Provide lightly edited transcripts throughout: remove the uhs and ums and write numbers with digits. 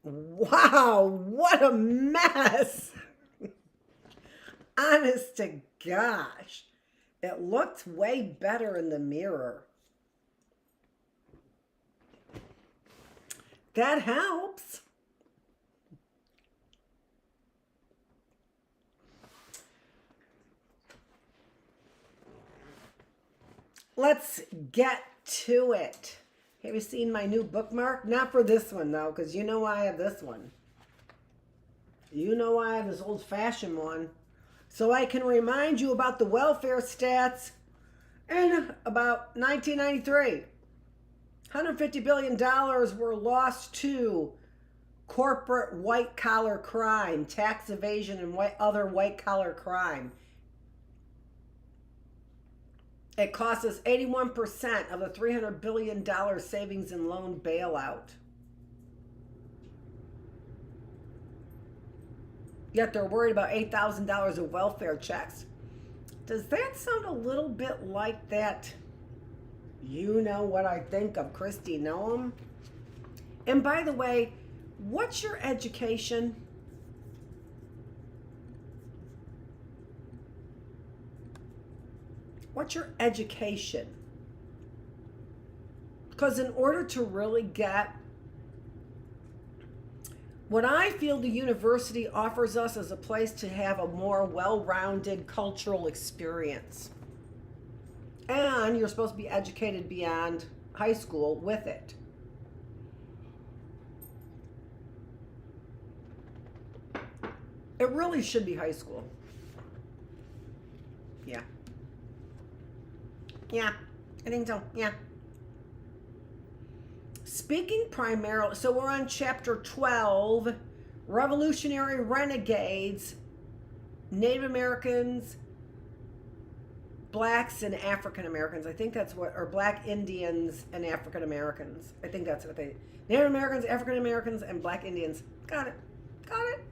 Wow, what a mess. Honest to gosh. It looked way better in the mirror. That helps. Let's get to it. Have you seen my new bookmark? Not for this one, though, because you know I have this one. You know I have this old-fashioned one. So I can remind you about the welfare stats in about 1993. $150 billion were lost to corporate white-collar crime, tax evasion, and other white-collar crime. It cost us 81% of the $300 billion savings and loan bailout. Yet they're worried about $8,000 of welfare checks. Does that sound a little bit like that? You know what I think of Kristi Noem? And by the way, what's your education? What's your education? Because in order to really get what I feel the university offers us is a place to have a more well-rounded cultural experience. And you're supposed to be educated beyond high school with it. It really should be high school. Yeah. Yeah, I think so. Yeah. Speaking primarily, so we're on chapter 12, Revolutionary Renegades, Native Americans, Blacks and African Americans. I think that's what, or Black Indians and African Americans. I think that's what they, Native Americans, African Americans, and Black Indians. Got it. Got it.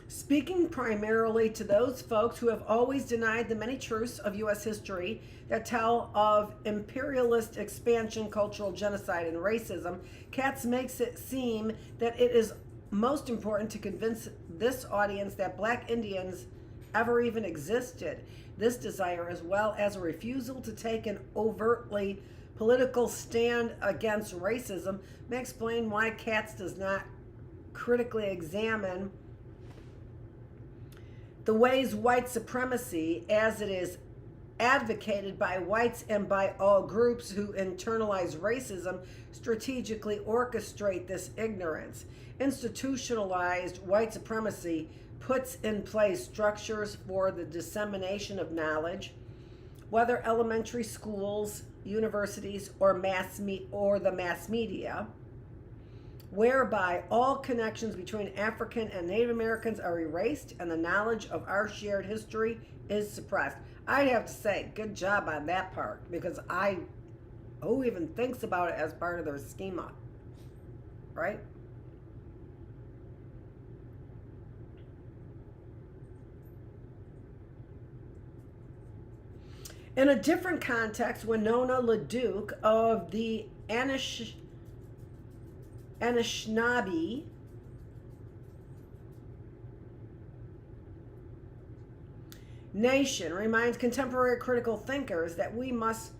Speaking primarily to those folks who have always denied the many truths of U.S. history that tell of imperialist expansion, cultural genocide, and racism, Katz makes it seem that it is most important to convince this audience that Black Indians ever even existed. This desire, as well as a refusal to take an overtly political stand against racism, may explain why Katz does not critically examine the ways white supremacy, as it is advocated by whites and by all groups who internalize racism, strategically orchestrate this ignorance. Institutionalized white supremacy puts in place structures for the dissemination of knowledge, whether elementary schools, universities, or the mass media, whereby all connections between African and Native Americans are erased and the knowledge of our shared history is suppressed. I'd have to say, good job on that part, because who even thinks about it as part of their schema, right? In a different context, Winona LaDuke of the Anishinaabe Nation reminds contemporary critical thinkers that we must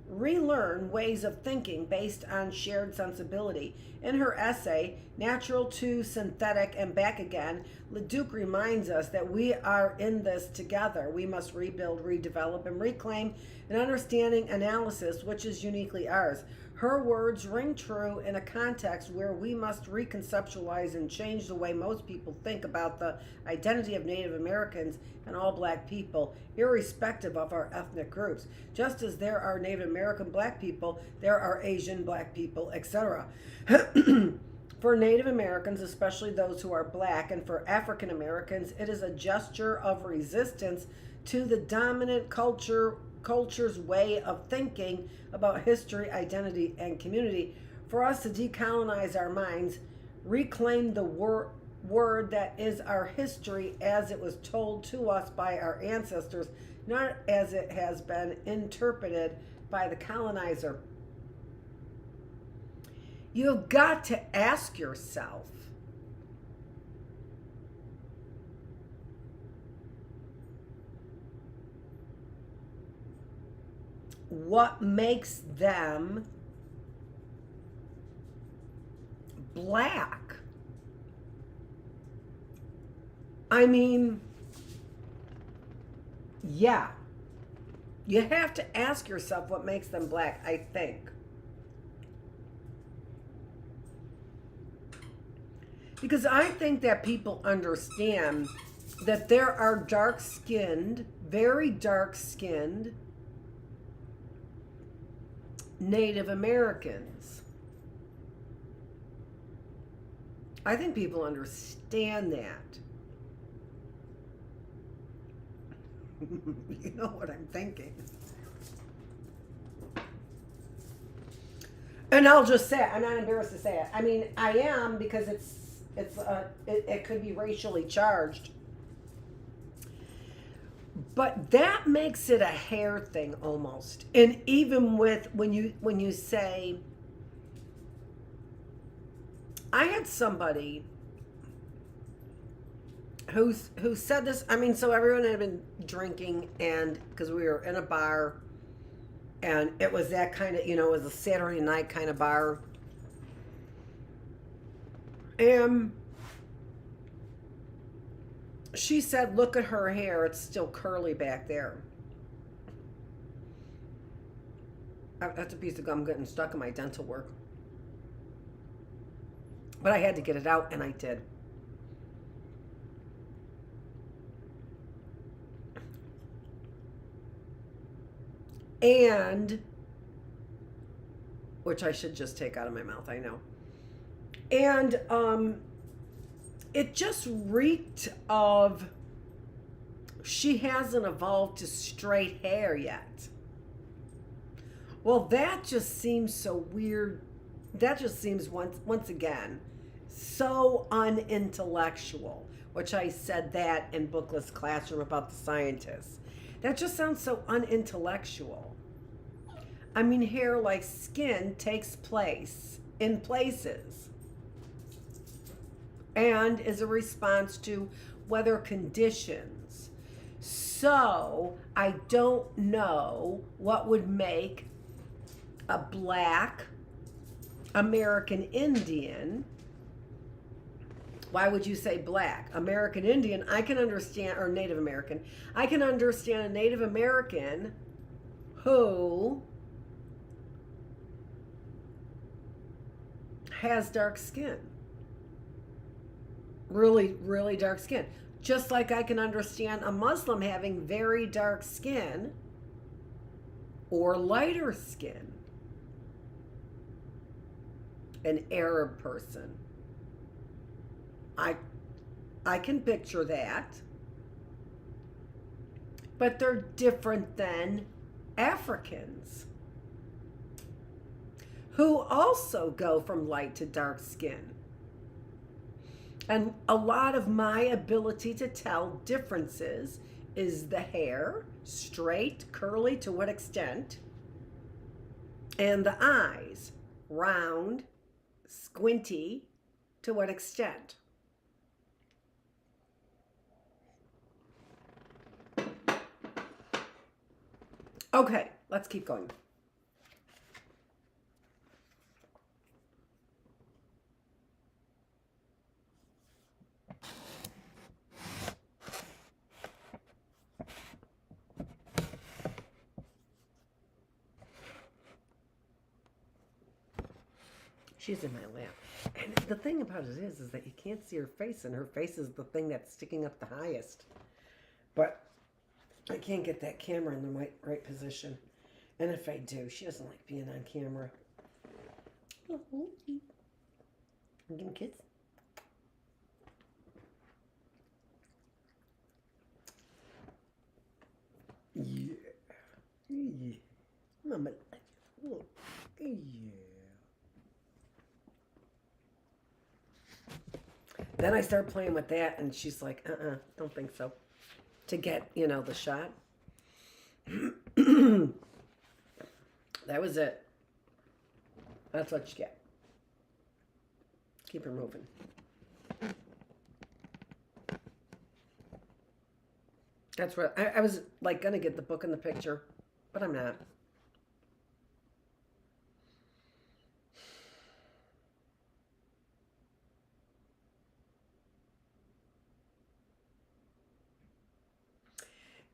relearn ways of thinking based on shared sensibility. In her essay, Natural to Synthetic and Back Again, LaDuke reminds us that we are in this together. We must rebuild, redevelop, and reclaim an understanding analysis which is uniquely ours. Her words ring true in a context where we must reconceptualize and change the way most people think about the identity of Native Americans and all Black people, irrespective of our ethnic groups. Just as there are Native American Black people, there are Asian Black people, etc. For Native Americans, especially those who are Black, and for African Americans, it is a gesture of resistance to the dominant culture's way of thinking about history, identity, and community. For us to decolonize our minds, reclaim the word that is our history as it was told to us by our ancestors, not as it has been interpreted by the colonizer. You've got to ask yourself, what makes them black? I mean, yeah. You have to ask yourself what makes them black, I think. Because I think that people understand that there are dark-skinned, very dark-skinned Native Americans. I think people understand that. You know what I'm thinking. And I'll just say it. I'm not embarrassed to say it. I mean, I am, because it could be racially charged. But that makes it a hair thing almost. And even with when you say, I had somebody who said this. I mean, so everyone had been drinking, and because we were in a bar, and it was that kind of, it was a Saturday night kind of bar. And she said, look at her hair, it's still curly back there. That's a piece of gum getting stuck in my dental work. But I had to get it out, and I did. And, which I should just take out of my mouth, I know. And it just reeked of, she hasn't evolved to straight hair yet. Well, that just seems so weird. That just seems, once again, so unintellectual, which I said that in Bookless Classroom about the scientists. That just sounds so unintellectual. I mean, hair, like skin, takes place in places and is a response to weather conditions. So I don't know what would make a black American Indian. Why would you say black? American Indian, I can understand, or Native American. I can understand a Native American who has dark skin. Really, really dark skin. Just like I can understand a Muslim having very dark skin or lighter skin. An Arab person. I can picture that. But they're different than Africans, who also go from light to dark skin. And a lot of my ability to tell differences is the hair, straight, curly, to what extent, and the eyes, round, squinty, to what extent. Okay, let's keep going. She's in my lap. And the thing about it is that you can't see her face, and her face is the thing that's sticking up the highest. But I can't get that camera in the right position. And if I do, she doesn't like being on camera. Oh, you give me a kiss? Yeah. Yeah. Mama, look. Yeah. Then I start playing with that, and she's like, don't think so. To get, the shot. That was it. That's what you get. keep her moving. That's what I was like gonna get the book in the picture, but I'm not.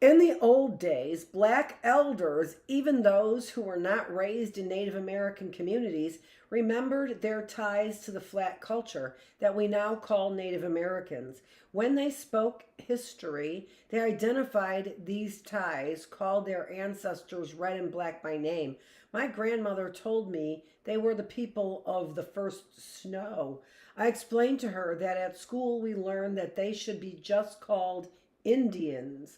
In the old days, black elders, even those who were not raised in Native American communities, remembered their ties to the flat culture that we now call Native Americans. When they spoke history, they identified these ties, called their ancestors red and black by name. My grandmother told me they were the people of the first snow. I explained to her that at school we learned that they should be just called Indians.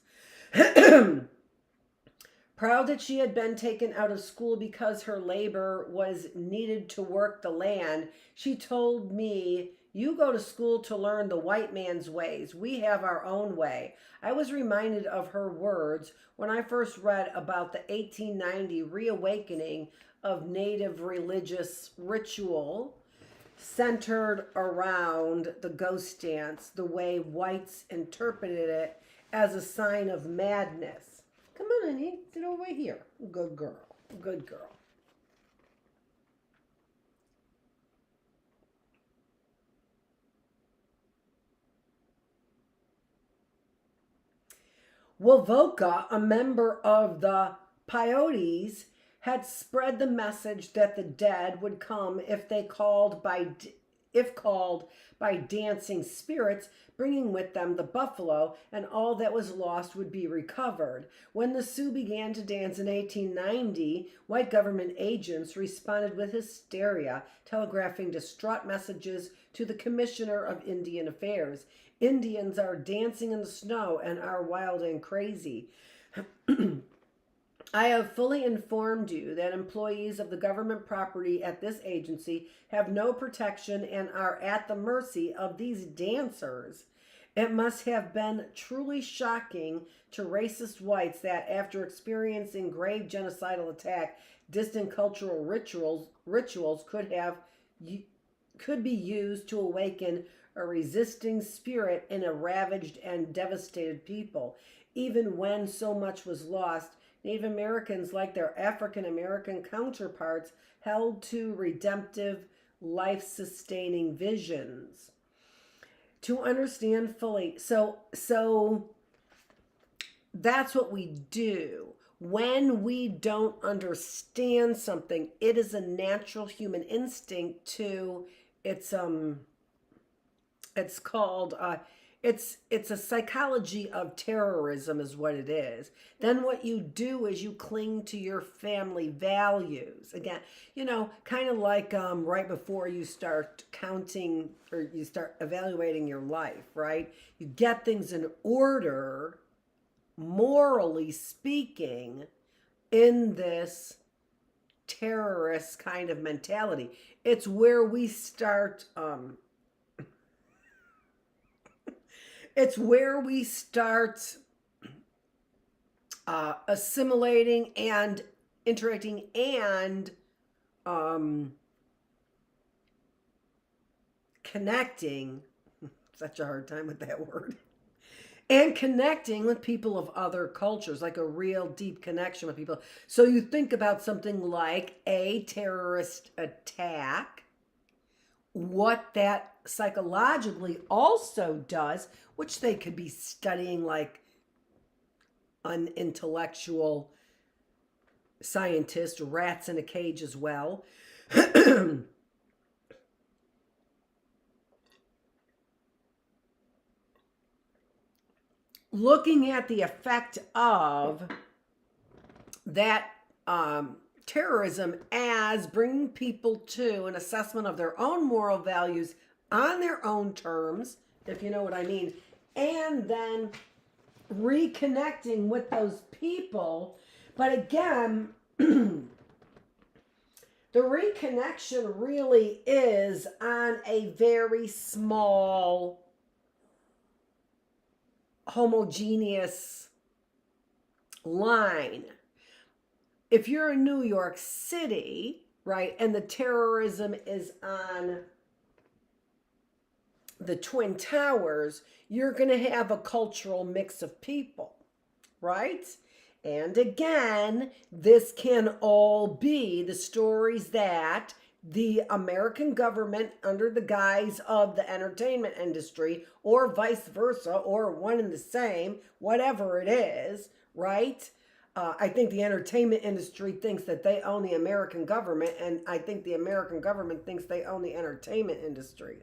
Proud that she had been taken out of school because her labor was needed to work the land, she told me, "You go to school to learn the white man's ways. We have our own way." I was reminded of her words when I first read about the 1890 reawakening of Native religious ritual centered around the ghost dance, the way whites interpreted it as a sign of madness. Come on, honey, sit over here. Good girl, good girl. Wovoka, a member of the Paiutes, had spread the message that the dead would come if called by dancing spirits, bringing with them the buffalo, and all that was lost would be recovered. When the Sioux began to dance in 1890, white government agents responded with hysteria, telegraphing distraught messages to the Commissioner of Indian Affairs. Indians are dancing in the snow and are wild and crazy. I have fully informed you that employees of the government property at this agency have no protection and are at the mercy of these dancers. It must have been truly shocking to racist whites that after experiencing grave genocidal attack, distant cultural rituals could be used to awaken a resisting spirit in a ravaged and devastated people. Even when so much was lost, Native Americans, like their African American counterparts, held to redemptive, life-sustaining visions. To understand fully, so that's what we do. When we don't understand something, it is a natural human instinct to, it's called it's a psychology of terrorism is what it is. Then what you do is you cling to your family values. Again, kind of like right before you start counting or you start evaluating your life, right? You get things in order, morally speaking, in this terrorist kind of mentality. It's where we start assimilating and interacting and connecting. Such a hard time with that word. And connecting with people of other cultures, like a real deep connection with people. So you think about something like a terrorist attack, what that psychologically also does, which they could be studying like an intellectual scientist, rats in a cage as well. Looking at the effect of that terrorism as bringing people to an assessment of their own moral values on their own terms, if you know what I mean, and then reconnecting with those people. But again, the reconnection really is on a very small, homogeneous line. If you're in New York City, right, and the terrorism is on the Twin Towers, you're going to have a cultural mix of people, right? And again, this can all be the stories that the American government, under the guise of the entertainment industry, or vice versa, or one and the same, whatever it is, right? I think the entertainment industry thinks that they own the American government, and I think the American government thinks they own the entertainment industry.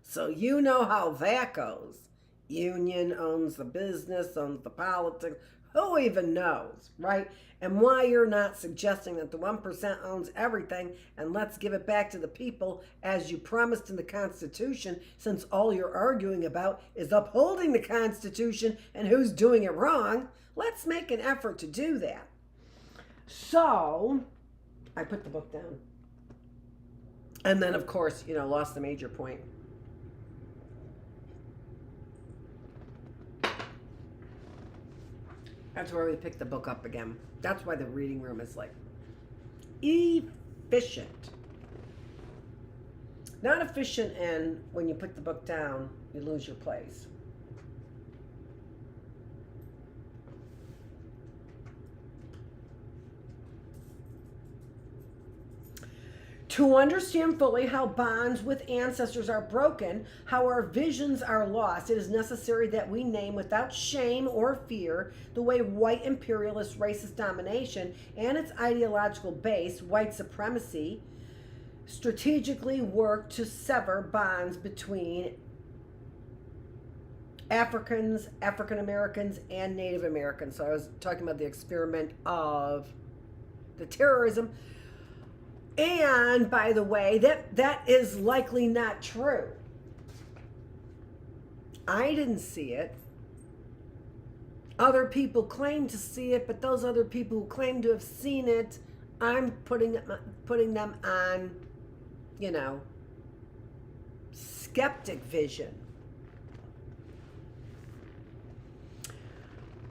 So you know how that goes. Union owns the business, owns the politics. Who even knows, right? And why you're not suggesting that the 1% owns everything and let's give it back to the people as you promised in the Constitution, since all you're arguing about is upholding the Constitution and who's doing it wrong. Let's make an effort to do that. So I put the book down. And then, of course, lost the major point. That's where we pick the book up again. That's why the reading room is like efficient. Not efficient in when you put the book down, you lose your place. To understand fully how bonds with ancestors are broken, how our visions are lost, it is necessary that we name without shame or fear the way white imperialist racist domination and its ideological base, white supremacy, strategically work to sever bonds between Africans, African Americans, and Native Americans. So I was talking about the experiment of the terrorism. And by the way, that is likely not true. I didn't see it. Other people claim to see it, but those other people who claim to have seen it, I'm putting them on, skeptic vision.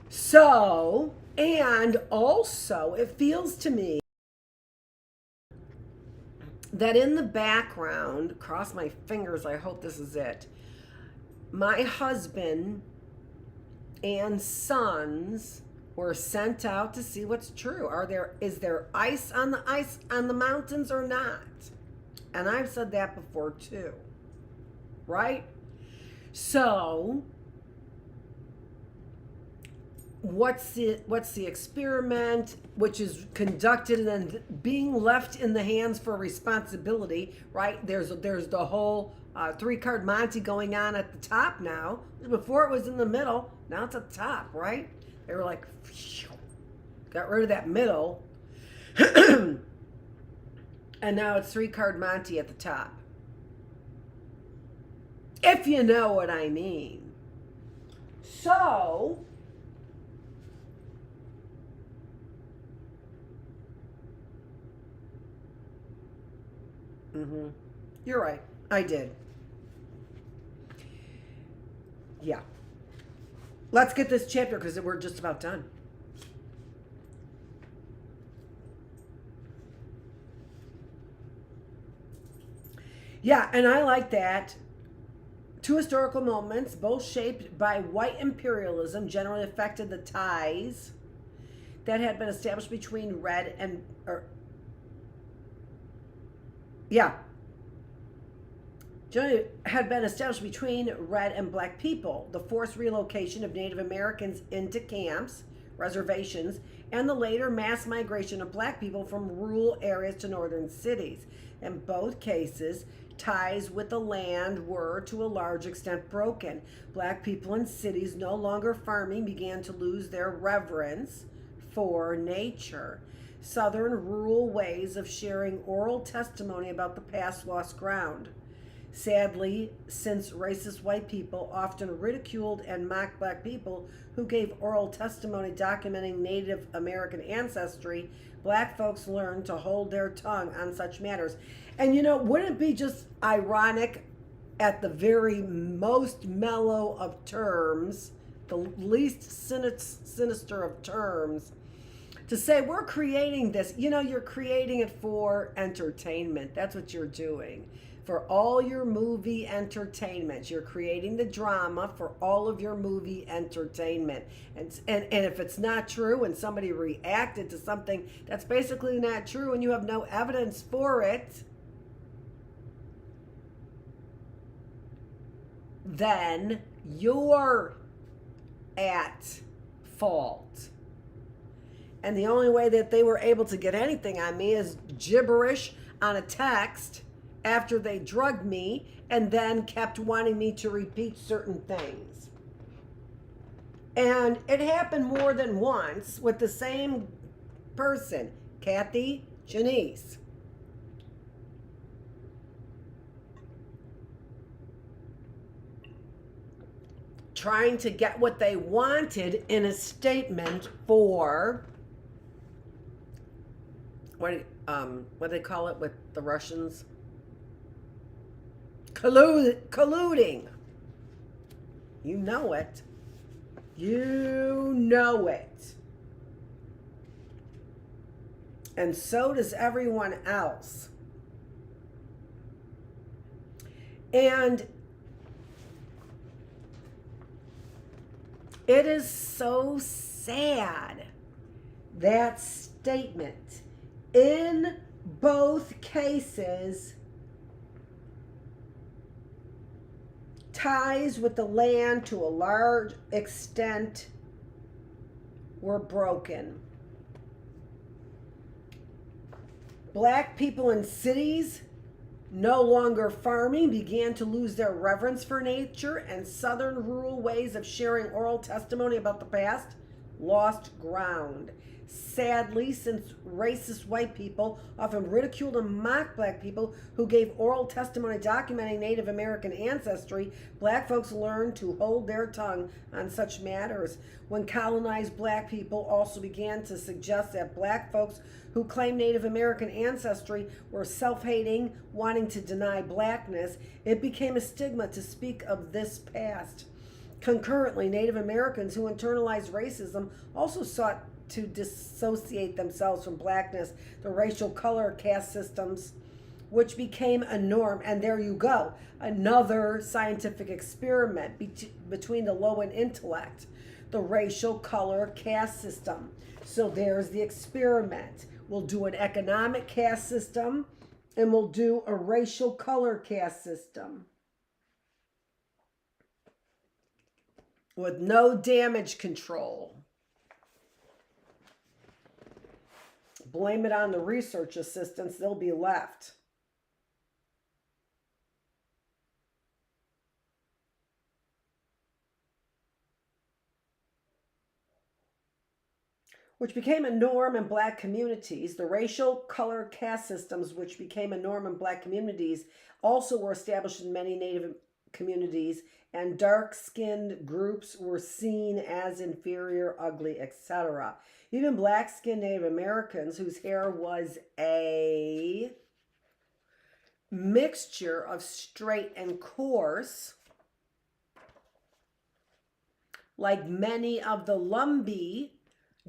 So, and also, it feels to me that in the background, cross my fingers, I hope this is it, my husband and sons were sent out to see what's true. Is there ice on the mountains or not? And I've said that before too, right? So what's the experiment, which is conducted and then being left in the hands for responsibility, right? There's the whole 3-card Monte going on at the top now. Before it was in the middle, now it's at the top, right? They were like, got rid of that middle, and now it's 3-card Monte at the top. If you know what I mean. So you're right. I did. Yeah. Let's get this chapter because we're just about done. Yeah, and I like that. 2 historical moments, both shaped by white imperialism, generally affected the ties that had been established between red and generally had been established between red and black people. The forced relocation of Native Americans into camps, reservations, and the later mass migration of black people from rural areas to northern cities. In both cases, ties with the land were to a large extent broken. Black people in cities no longer farming began to lose their reverence for nature. Southern rural ways of sharing oral testimony about the past lost ground. Sadly, since racist white people often ridiculed and mocked black people who gave oral testimony documenting Native American ancestry, black folks learned to hold their tongue on such matters. And wouldn't it be just ironic at the very most mellow of terms, the least sinister of terms, to say we're creating this, you're creating it for entertainment. That's what you're doing. for all your movie entertainment. You're creating the drama for all of your movie entertainment. And if it's not true and somebody reacted to something that's basically not true and you have no evidence for it, then you're at fault. And the only way that they were able to get anything on me is gibberish on a text after they drugged me and then kept wanting me to repeat certain things. And it happened more than once with the same person, Kathy Janice. Trying to get what they wanted in a statement for what do they call it with the Russians? Colluding. You know it. You know it. And so does everyone else. And it is so sad, that statement. In both cases, ties with the land to a large extent were broken. Black people in cities, no longer farming, began to lose their reverence for nature, and Southern rural ways of sharing oral testimony about the past lost ground. Sadly, since racist white people often ridiculed and mocked black people who gave oral testimony documenting Native American ancestry, black folks learned to hold their tongue on such matters. When colonized black people also began to suggest that black folks who claimed Native American ancestry were self-hating, wanting to deny blackness, it became a stigma to speak of this past. Concurrently, Native Americans who internalized racism also sought to dissociate themselves from blackness, the racial color caste systems, which became a norm. And there you go, another scientific experiment between the low and intellect, the racial color caste system. So there's the experiment. We'll do an economic caste system and we'll do a racial color caste system with no damage control. Blame it on the research assistants, they'll be left. Which became a norm in black communities. The racial color caste systems, which became a norm in black communities, also were established in many Native communities, and dark-skinned groups were seen as inferior, ugly, etc. Even black-skinned Native Americans whose hair was a mixture of straight and coarse, like many of the Lumbee,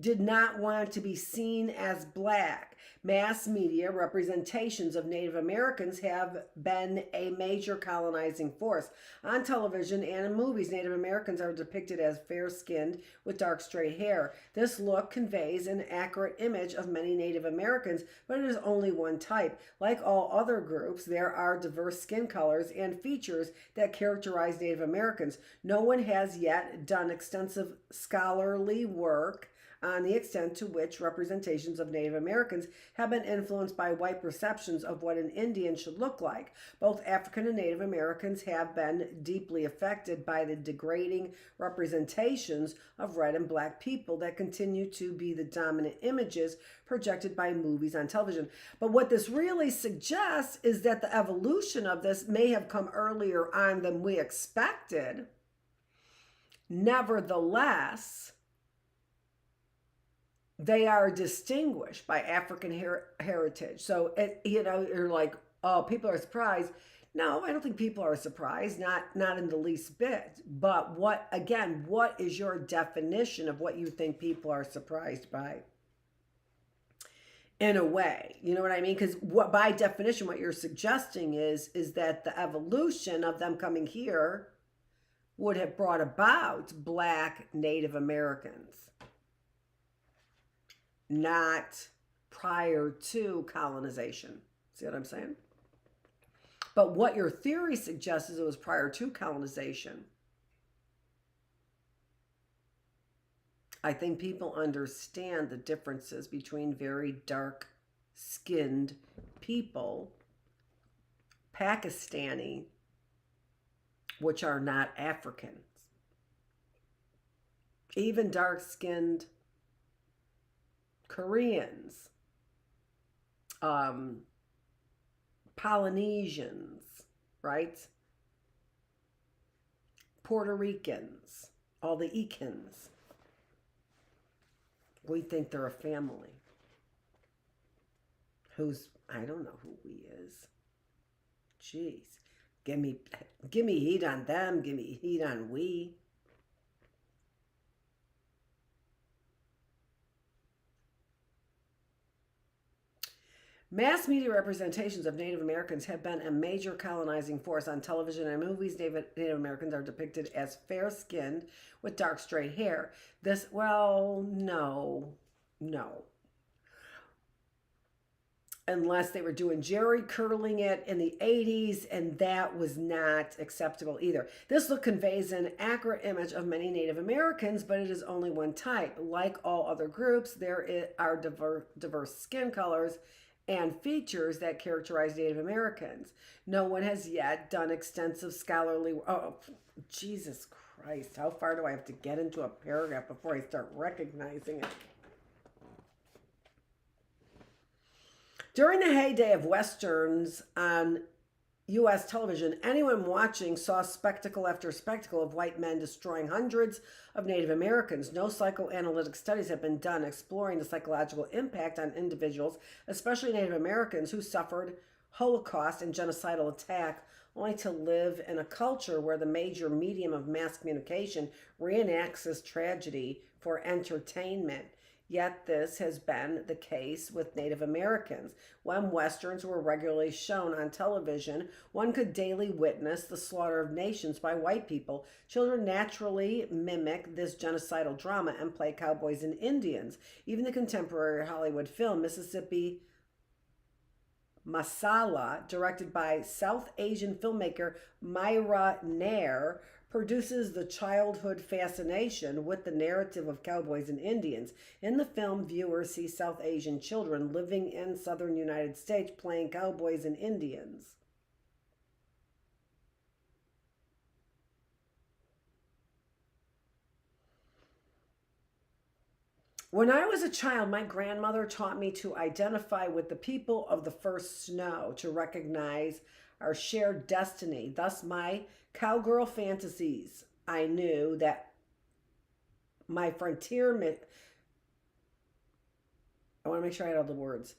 did not want to be seen as black. Mass media representations of Native Americans have been a major colonizing force. On television and in movies, Native Americans are depicted as fair-skinned with dark straight hair. This look conveys an accurate image of many Native Americans, but it is only one type. Like all other groups, there are diverse skin colors and features that characterize Native Americans. No one has yet done extensive scholarly work on the extent to which representations of Native Americans have been influenced by white perceptions of what an Indian should look like. Both African and Native Americans have been deeply affected by the degrading representations of red and black people that continue to be the dominant images projected by movies on television. But what this really suggests is that the evolution of this may have come earlier on than we expected. Nevertheless, they are distinguished by African heritage. So, you're like, oh, people are surprised. No, I don't think people are surprised, not in the least bit. But what is your definition of what you think people are surprised by? in a way, you know what I mean? Because what, by definition, what you're suggesting is that the evolution of them coming here would have brought about Black Native Americans, not prior to colonization. See what I'm saying? But what your theory suggests is it was prior to colonization. I think people understand the differences between very dark-skinned people, Pakistani, which are not Africans, even dark-skinned Koreans, Polynesians, right? Puerto Ricans, all the Ecans. We think they're a family. I don't know who we is. Jeez. Give me heat on them, give me heat on we. Mass media representations of Native Americans have been a major colonizing force. On television and movies, Native Americans are depicted as fair-skinned with dark straight hair. No. Unless they were doing jerry curling it in the 80s, and that was not acceptable either. This look conveys an accurate image of many Native Americans, but it is only one type. Like all other groups, there are diverse skin colors and features that characterize Native Americans. No one has yet done extensive scholarly... Oh, Jesus Christ. How far do I have to get into a paragraph before I start recognizing it? During the heyday of Westerns on U.S. television, anyone watching saw spectacle after spectacle of white men destroying hundreds of Native Americans. No psychoanalytic studies have been done exploring the psychological impact on individuals, especially Native Americans, who suffered Holocaust and genocidal attack only to live in a culture where the major medium of mass communication reenacts this tragedy for entertainment. Yet this has been the case with Native Americans. When Westerns were regularly shown on television, one could daily witness the slaughter of nations by white people. Children naturally mimic this genocidal drama and play cowboys and Indians. Even the contemporary Hollywood film, Mississippi Masala, directed by South Asian filmmaker Myra Nair, produces the childhood fascination with the narrative of cowboys and Indians. In the film, viewers see South Asian children living in southern United States playing cowboys and Indians. When I was a child, my grandmother taught me to identify with the people of the first snow, to recognize our shared destiny. Thus, my cowgirl fantasies. I knew that my frontier... I want to make sure I had all the words.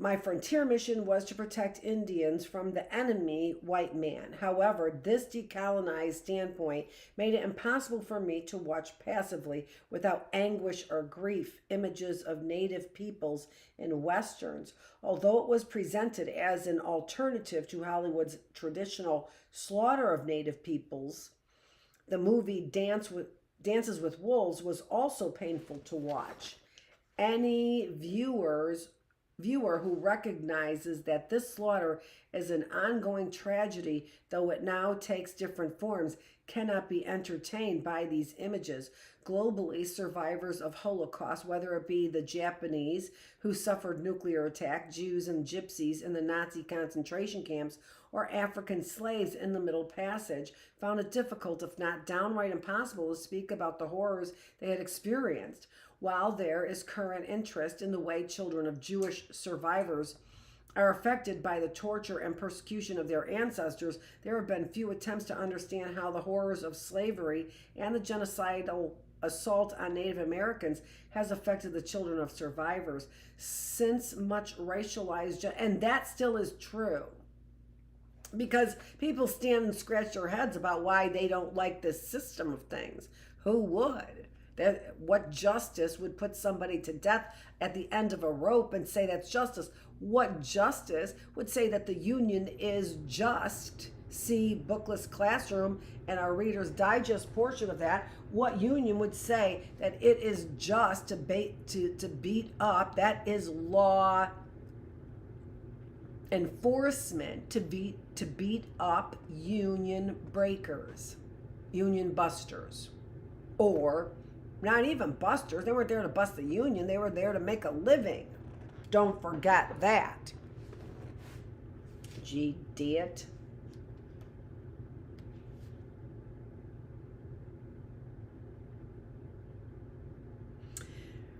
My frontier mission was to protect Indians from the enemy, white man. However, this decolonized standpoint made it impossible for me to watch passively, without anguish or grief, images of native peoples in Westerns. Although it was presented as an alternative to Hollywood's traditional slaughter of native peoples, the movie Dances with Wolves was also painful to watch. Any viewer who recognizes that this slaughter is an ongoing tragedy, though it now takes different forms, cannot be entertained by these images. Globally, survivors of Holocaust, whether it be the Japanese who suffered nuclear attack, Jews and Gypsies in the Nazi concentration camps, or African slaves in the Middle Passage, found it difficult, if not downright impossible, to speak about the horrors they had experienced. While there is current interest in the way children of Jewish survivors are affected by the torture and persecution of their ancestors, there have been few attempts to understand how the horrors of slavery and the genocidal assault on Native Americans has affected the children of survivors. Since much racialized, and that still is true, because people stand and scratch their heads about why they don't like this system of things. Who would? That what justice would put somebody to death at the end of a rope and say that's justice? What justice would say that the union is just? See Bookless Classroom and our Reader's Digest portion of that. What union would say that it is just to beat up? That is law enforcement, to beat up union breakers, union busters, or not even busters. They weren't there to bust the union. They were there to make a living. Don't forget that. Gee, idiot.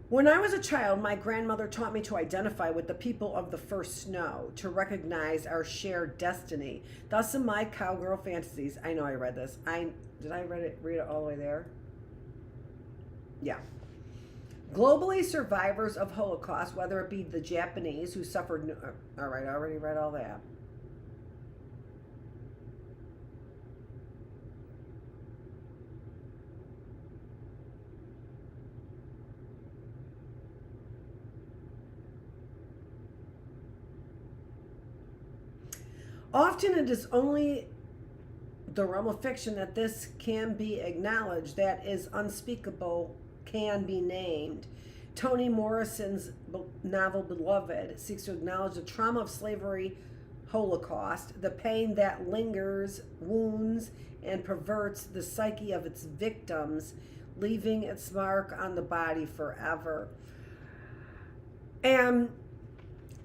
When I was a child, my grandmother taught me to identify with the people of the first snow, to recognize our shared destiny. Thus, in my cowgirl fantasies, I know I read this. Did I read it all the way there? Yeah. Globally, survivors of Holocaust, whether it be the Japanese who suffered... All right, I already read all that. Often it is only the realm of fiction that this can be acknowledged, that is unspeakable can be named. Toni Morrison's novel Beloved seeks to acknowledge the trauma of slavery, Holocaust, the pain that lingers, wounds, and perverts the psyche of its victims, leaving its mark on the body forever. And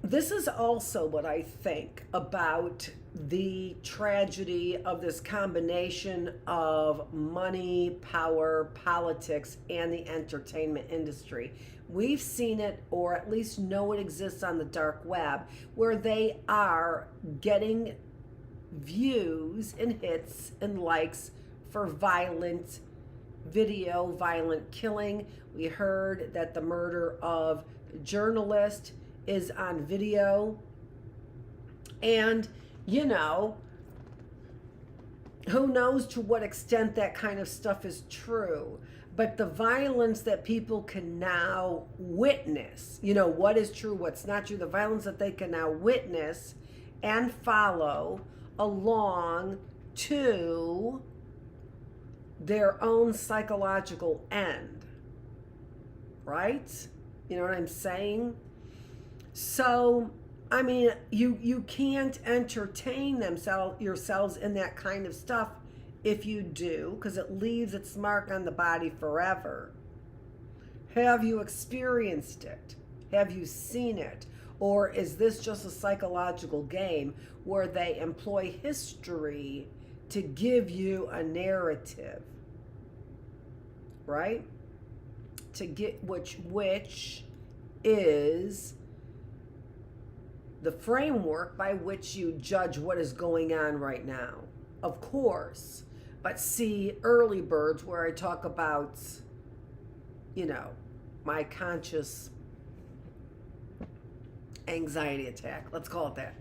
this is also what I think about the tragedy of this combination of money, power, politics, and the entertainment industry. We've seen it, or at least know it exists on the dark web, where they are getting views and hits and likes for violent video, violent killing. We heard that the murder of a journalist is on video, and who knows to what extent that kind of stuff is true, but the violence that people can now witness, what is true, what's not true, the violence that they can now witness and follow along to their own psychological end, right? You know what I'm saying? So, I mean, you can't entertain yourselves in that kind of stuff if you do, because it leaves its mark on the body forever. Have you experienced it? Have you seen it? Or is this just a psychological game where they employ history to give you a narrative, right? To get which is the framework by which you judge what is going on right now, of course. But see Early Birds, where I talk about, my conscious anxiety attack. Let's call it that.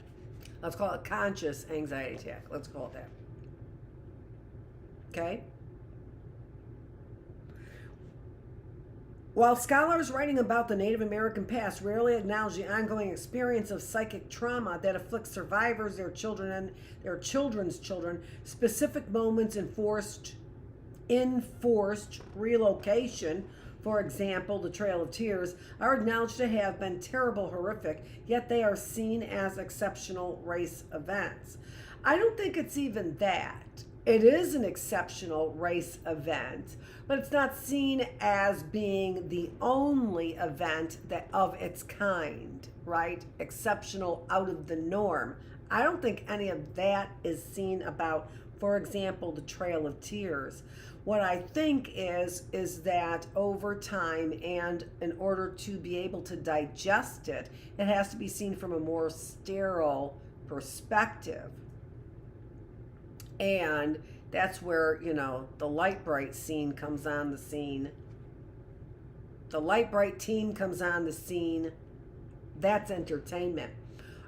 Let's call it conscious anxiety attack. Let's call it that. Okay? While scholars writing about the Native American past rarely acknowledge the ongoing experience of psychic trauma that afflicts survivors, their children, and their children's children, specific moments enforced relocation, for example, the Trail of Tears, are acknowledged to have been terrible, horrific, yet they are seen as exceptional race events. I don't think it's even that. It is an exceptional race event, but it's not seen as being the only event that of its kind, right? Exceptional, out of the norm. I don't think any of that is seen about, for example, the Trail of Tears. What I think is that over time, and in order to be able to digest it, it has to be seen from a more sterile perspective. And that's where, the Light Bright scene comes on the scene. The Light Bright team comes on the scene. That's entertainment.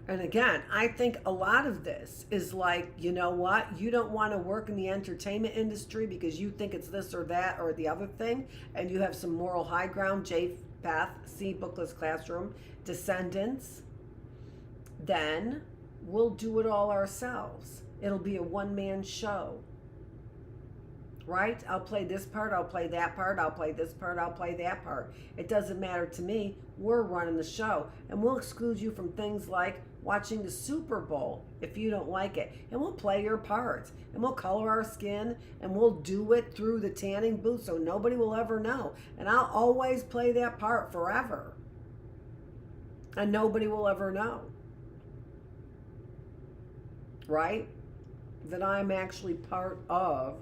And again, I think a lot of this is like, you know what? You don't want to work in the entertainment industry because you think it's this or that or the other thing, and you have some moral high ground, J Path, C Bookless Classroom, descendants, then we'll do it all ourselves. It'll be a one-man show. Right? I'll play this part, I'll play that part, I'll play this part, I'll play that part. It doesn't matter to me. We're running the show. And we'll exclude you from things like watching the Super Bowl if you don't like it. And we'll play your parts. And we'll color our skin. And we'll do it through the tanning booth so nobody will ever know. And I'll always play that part forever. And nobody will ever know. Right? That I'm actually part of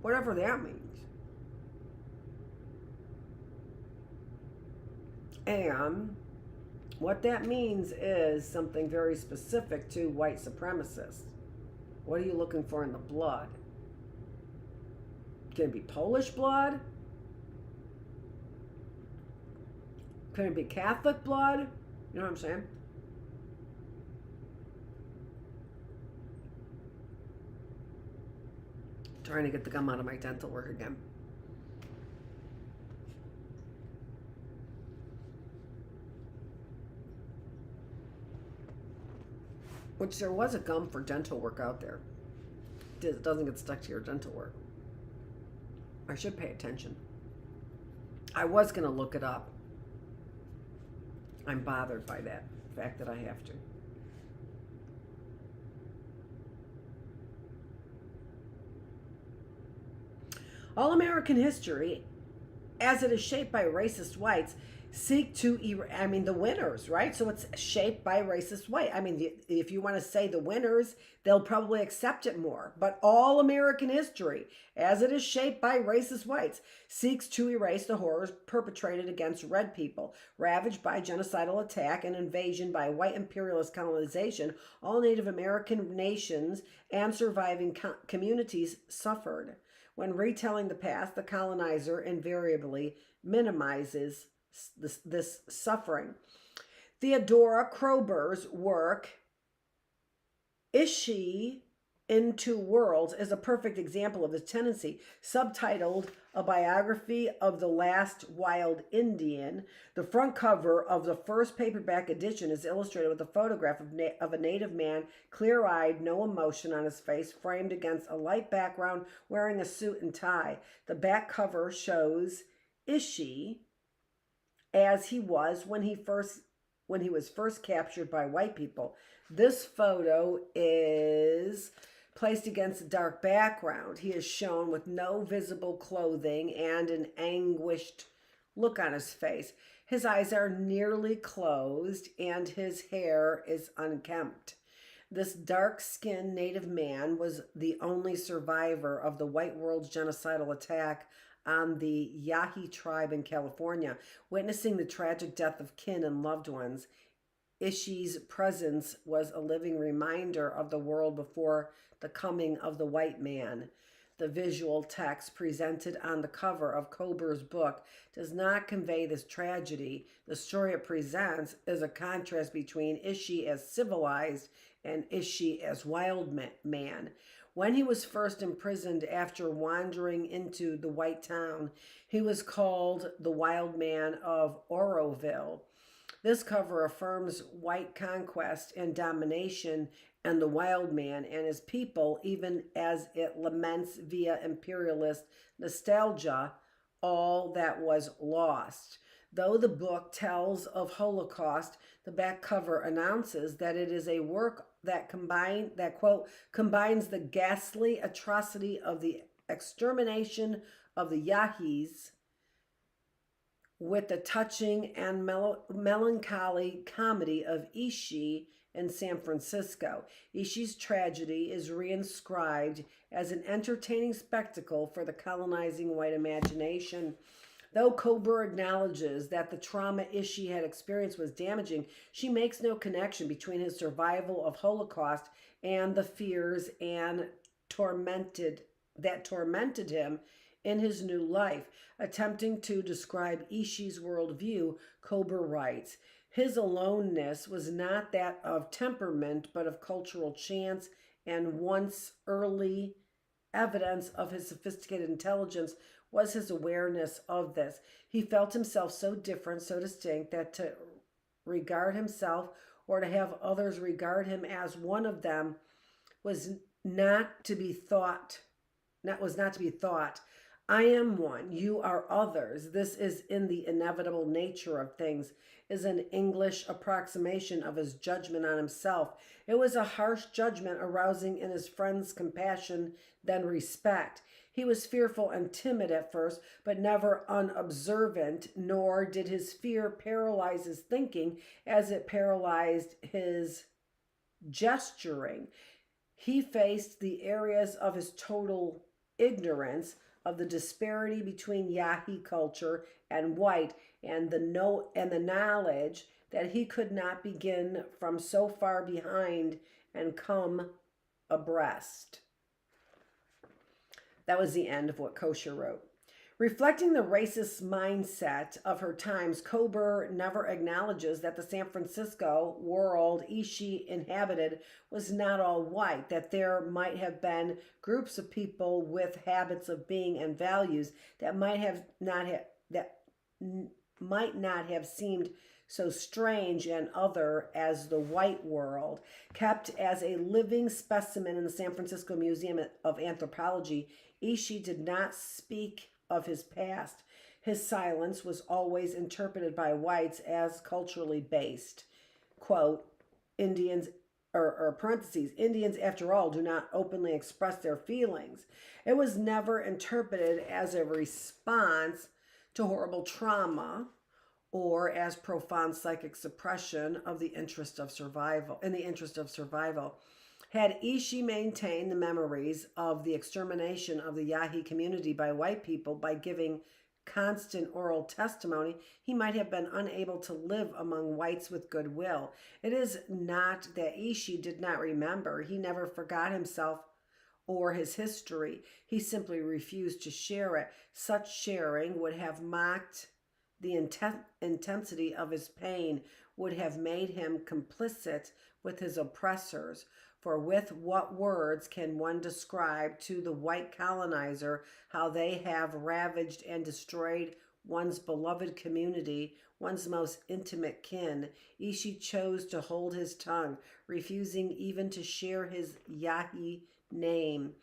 whatever that means. And what that means is something very specific to white supremacists. What are you looking for in the blood? Can it be Polish blood? Can it be Catholic blood? You know what I'm saying? Trying to get the gum out of my dental work again. Which there was a gum for dental work out there. It doesn't get stuck to your dental work. I should pay attention. I was going to look it up. I'm bothered by that fact that I have to. All American history, as it is shaped by racist whites, seek to, the winners, right? So it's shaped by racist white. If you want to say the winners, they'll probably accept it more. But all American history, as it is shaped by racist whites, seeks to erase the horrors perpetrated against red people, ravaged by genocidal attack and invasion by white imperialist colonization. All Native American nations and surviving communities suffered. When retelling the past, the colonizer invariably minimizes this suffering. Theodora Kroeber's work, Is She in Two Worlds, is a perfect example of this tendency. Subtitled A Biography of the Last Wild Indian, the front cover of the first paperback edition is illustrated with a photograph of a native man, clear-eyed, no emotion on his face, framed against a light background, wearing a suit and tie. The back cover shows Ishi as he was when he was first captured by white people. This photo is placed against a dark background. He is shown with no visible clothing and an anguished look on his face. His eyes are nearly closed and his hair is unkempt. This dark-skinned native man was the only survivor of the white world's genocidal attack on the Yahi tribe in California. Witnessing the tragic death of kin and loved ones, Ishi's presence was a living reminder of the world before the coming of the white man. The visual text presented on the cover of Kroeber's book does not convey this tragedy. The story it presents is a contrast between Ishi as civilized and Ishi as wild man. When he was first imprisoned after wandering into the white town, he was called the Wild Man of Oroville. This cover affirms white conquest and domination and the wild man and his people, even as it laments via imperialist nostalgia all that was lost. Though the book tells of Holocaust, the back cover announces that it is a work that quote, combines the ghastly atrocity of the extermination of the Yahis with the touching and melancholy comedy of Ishi in San Francisco. Ishi's tragedy is reinscribed as an entertaining spectacle for the colonizing white imagination. Though Kroeber acknowledges that the trauma Ishi had experienced was damaging, she makes no connection between his survival of Holocaust and the fears and tormented him in his new life. Attempting to describe Ishi's worldview, Kroeber writes, His aloneness was not that of temperament, but of cultural chance, and once early evidence of his sophisticated intelligence was his awareness of this. He felt himself so different, so distinct, that to regard himself or to have others regard him as one of them was not to be thought. That was not to be thought. I am one, you are others. This is in the inevitable nature of things, is an English approximation of his judgment on himself. It was a harsh judgment, arousing in his friends compassion, then respect. He was fearful and timid at first, but never unobservant, nor did his fear paralyze his thinking as it paralyzed his gesturing. He faced the areas of his total ignorance of the disparity between Yahi culture and white, and the knowledge that he could not begin from so far behind and come abreast. That was the end of what Kosher wrote. Reflecting the racist mindset of her times, Kober never acknowledges that the San Francisco world Ishi inhabited was not all white, that there might have been groups of people with habits of being and values that might not have seemed so strange and other as the white world. Kept as a living specimen in the San Francisco Museum of Anthropology, Ishi did not speak of his past. His silence was always interpreted by whites as culturally based. Quote, Indians, or parentheses, Indians, after all, do not openly express their feelings. It was never interpreted as a response to horrible trauma or as profound psychic suppression of the interest of survival, in the interest of survival. Had Ishi maintained the memories of the extermination of the Yahi community by white people by giving constant oral testimony, he might have been unable to live among whites with goodwill. It is not that Ishi did not remember. He never forgot himself or his history. He simply refused to share it. Such sharing would have mocked the intensity of his pain, would have made him complicit with his oppressors. For with what words can one describe to the white colonizer how they have ravaged and destroyed one's beloved community, one's most intimate kin? Ishi chose to hold his tongue, refusing even to share his Yahi name.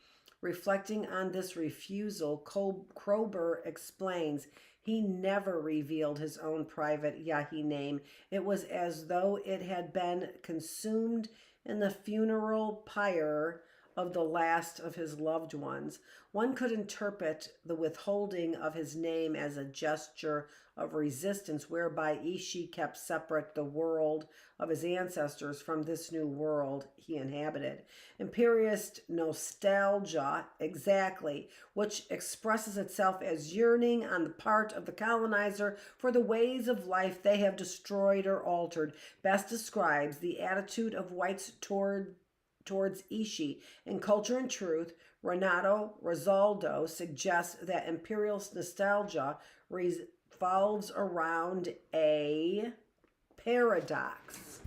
Reflecting on this refusal, Kroeber explains, he never revealed his own private Yahi name. It was as though it had been consumed in the funeral pyre of the last of his loved ones. One could interpret the withholding of his name as a gesture of resistance, whereby Ishi kept separate the world of his ancestors from this new world he inhabited. Imperialist nostalgia, exactly, which expresses itself as yearning on the part of the colonizer for the ways of life they have destroyed or altered, best describes the attitude of whites towards Ishi. In Culture and Truth, Renato Rosaldo suggests that imperialist nostalgia revolves around a paradox.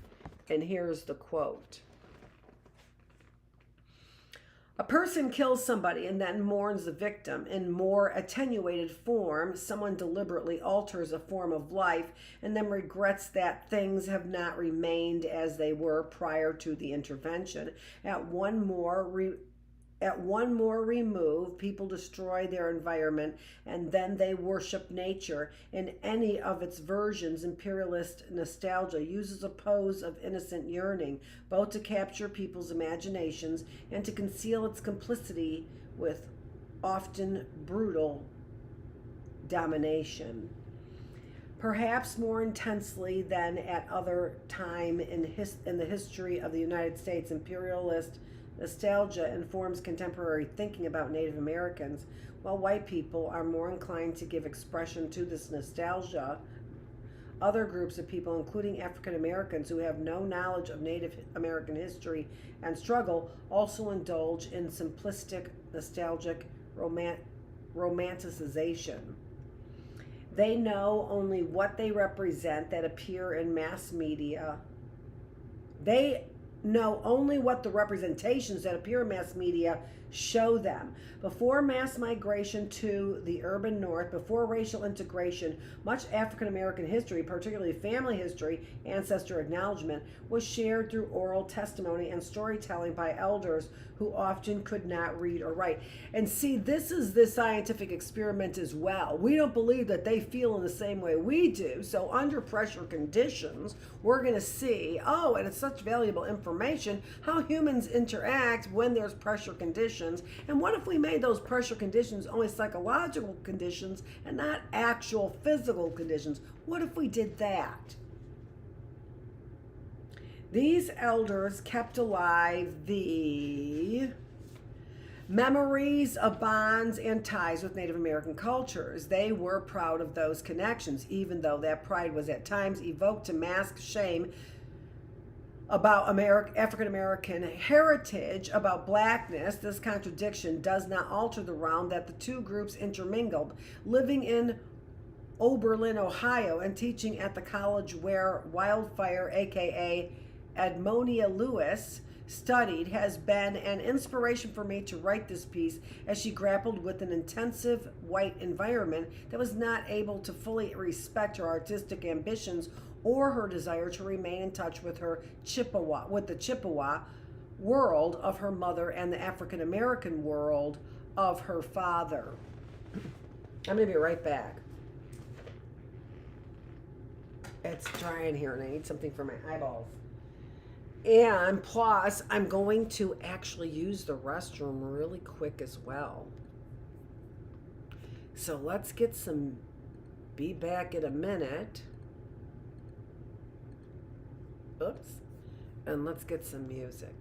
And here's the quote. A person kills somebody and then mourns the victim. In more attenuated form, someone deliberately alters a form of life and then regrets that things have not remained as they were prior to the intervention. At one more remove, people destroy their environment and then they worship nature. In any of its versions, imperialist nostalgia uses a pose of innocent yearning, both to capture people's imaginations and to conceal its complicity with often brutal domination. Perhaps more intensely than at other time in the history of the United States, imperialist nostalgia informs contemporary thinking about Native Americans. While white people are more inclined to give expression to this nostalgia, other groups of people, including African Americans who have no knowledge of Native American history and struggle, also indulge in simplistic, nostalgic romanticization. They know only what they represent that appear in mass media. They know only what the representations that appear in mass media show them. Before mass migration to the urban north, before racial integration, much African American history, particularly family history, ancestor acknowledgement, was shared through oral testimony and storytelling by elders who often could not read or write. And see, this is the scientific experiment as well. We don't believe that they feel in the same way we do. So under pressure conditions, we're going to see, oh, and it's such valuable information, how humans interact when there's pressure conditions. And what if we made those pressure conditions only psychological conditions and not actual physical conditions? What if we did that? These elders kept alive the memories of bonds and ties with Native American cultures. They were proud of those connections, even though that pride was at times evoked to mask shame about African American heritage, about blackness. This contradiction does not alter the realm that the two groups intermingled. Living in Oberlin, Ohio, and teaching at the college where Wildfire, aka Edmonia Lewis, studied, has been an inspiration for me to write this piece, as she grappled with an intensive white environment that was not able to fully respect her artistic ambitions or her desire to remain in touch with the Chippewa world of her mother and the African American world of her father. I'm going to be right back. It's drying here and I need something for my eyeballs. And plus, I'm going to actually use the restroom really quick as well. So let's get some, be back in a minute. Oops. And let's get some music.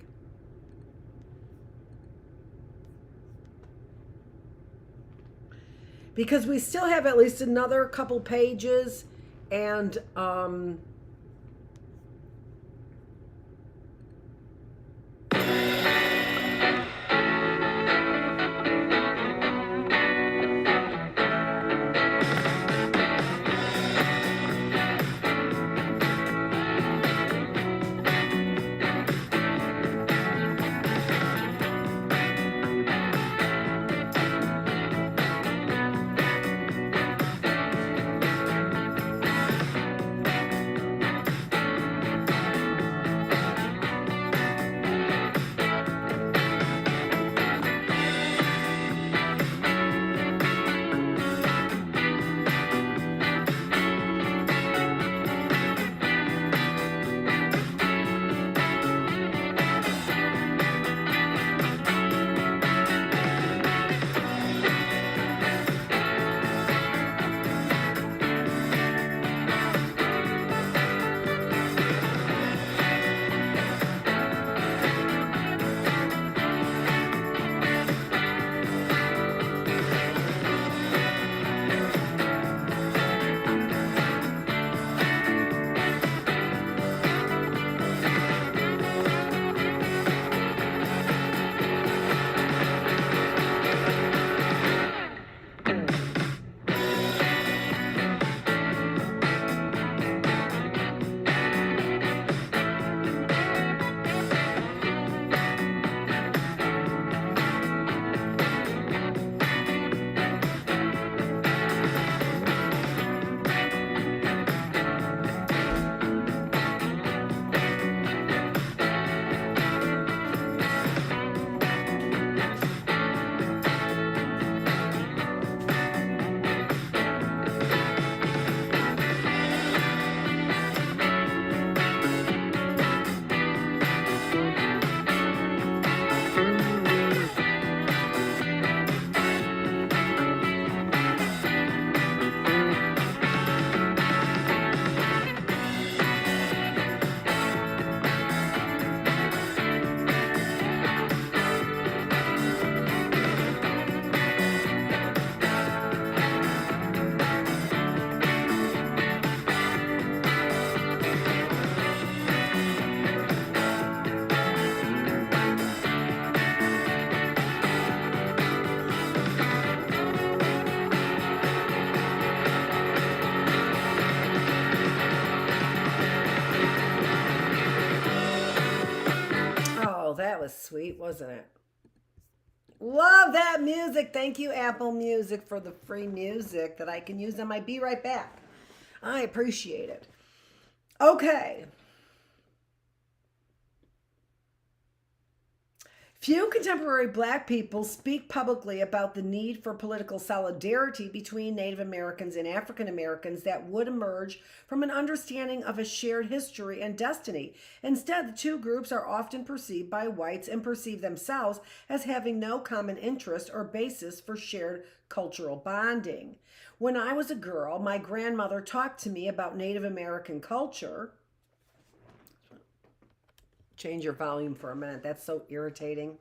Because we still have at least another couple pages and was sweet, wasn't it? Love that music. Thank you, Apple Music, for the free music that I can use on my Be Right Back. I appreciate it. Okay. Few contemporary black people speak publicly about the need for political solidarity between Native Americans and African Americans that would emerge from an understanding of a shared history and destiny. Instead, the two groups are often perceived by whites and perceive themselves as having no common interest or basis for shared cultural bonding. When I was a girl, my grandmother talked to me about Native American culture. Change your volume for a minute. That's so irritating.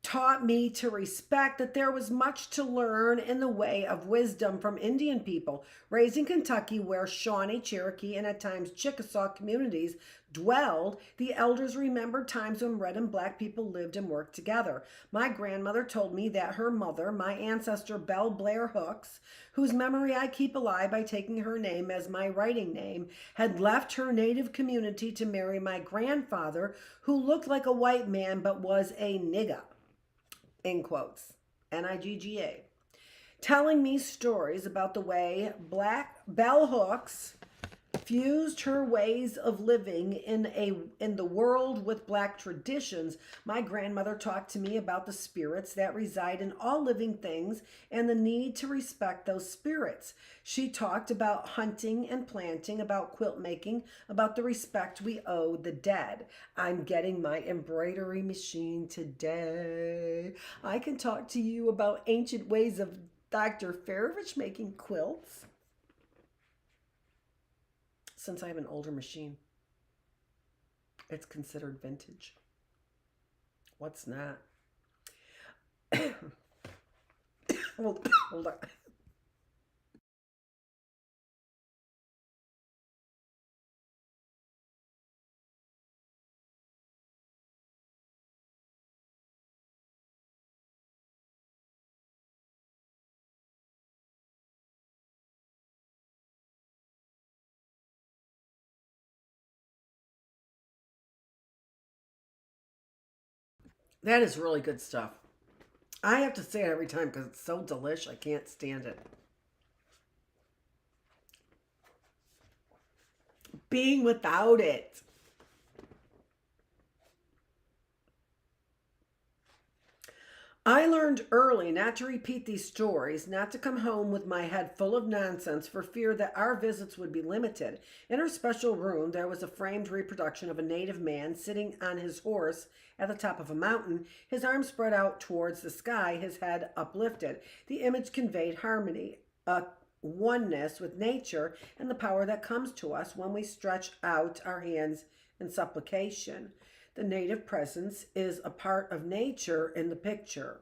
Taught me to respect that there was much to learn in the way of wisdom from Indian people. Raised in Kentucky, where Shawnee, Cherokee, and at times Chickasaw communities dwelled, the elders remembered times when red and black people lived and worked together. My grandmother told me that her mother, my ancestor Belle Blair Hooks, whose memory I keep alive by taking her name as my writing name, had left her native community to marry my grandfather, who looked like a white man but was a nigga. In quotes, Nigga, telling me stories about the way Black Bell Hooks fused her ways of living in the world with black traditions. My grandmother talked to me about the spirits that reside in all living things and the need to respect those spirits. She talked about hunting and planting, about quilt making, about the respect we owe the dead. I'm getting my embroidery machine today. I can talk to you about ancient ways of Dr. Feravich making quilts. Since I have an older machine, it's considered vintage. What's not? Hold on. That is really good stuff. I have to say it every time because it's so delish. I can't stand it. Being without it. I learned early not to repeat these stories, not to come home with my head full of nonsense for fear that our visits would be limited. In her special room, there was a framed reproduction of a native man sitting on his horse at the top of a mountain, his arms spread out towards the sky, his head uplifted. The image conveyed harmony, a oneness with nature, and the power that comes to us when we stretch out our hands in supplication. The native presence is a part of nature in the picture.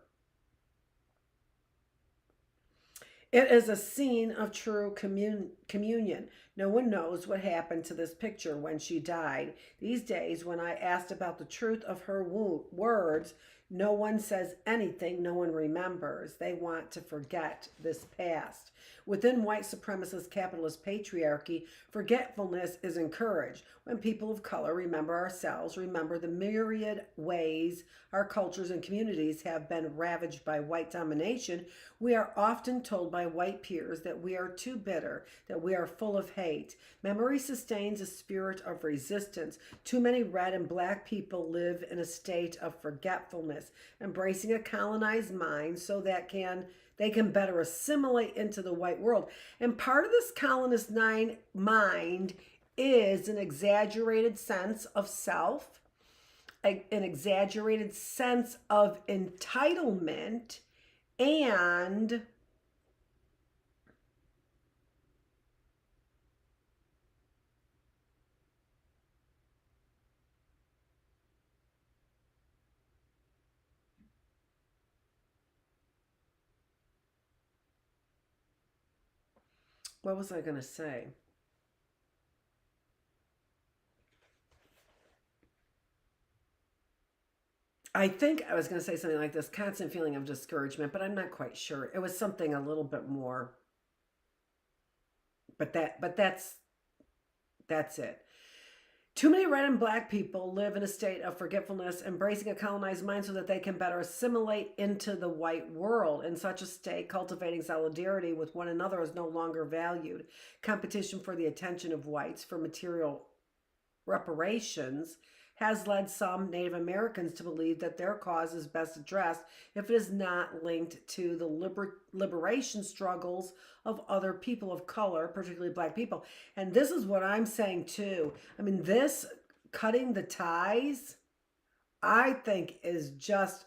It is a scene of true communion. No one knows what happened to this picture when she died. These days, when I asked about the truth of her words, no one says anything, no one remembers. They want to forget this past. Within white supremacist capitalist patriarchy, forgetfulness is encouraged. When people of color remember ourselves, remember the myriad ways our cultures and communities have been ravaged by white domination, we are often told by white peers that we are too bitter, that we are full of hate. Memory sustains a spirit of resistance. Too many red and black people live in a state of forgetfulness, embracing a colonized mind so that they can better assimilate into the white world. And part of this colonist mind is an exaggerated sense of self, an exaggerated sense of entitlement, and what was I going to say? I think I was going to say something like this constant feeling of discouragement, but I'm not quite sure. It was something a little bit more. But that's it. Too many red and black people live in a state of forgetfulness, embracing a colonized mind so that they can better assimilate into the white world. In such a state, cultivating solidarity with one another is no longer valued. Competition for the attention of whites for material reparations has led some Native Americans to believe that their cause is best addressed if it is not linked to the liberation struggles of other people of color, particularly black people. And this is what I'm saying too. I mean, this cutting the ties, I think, is just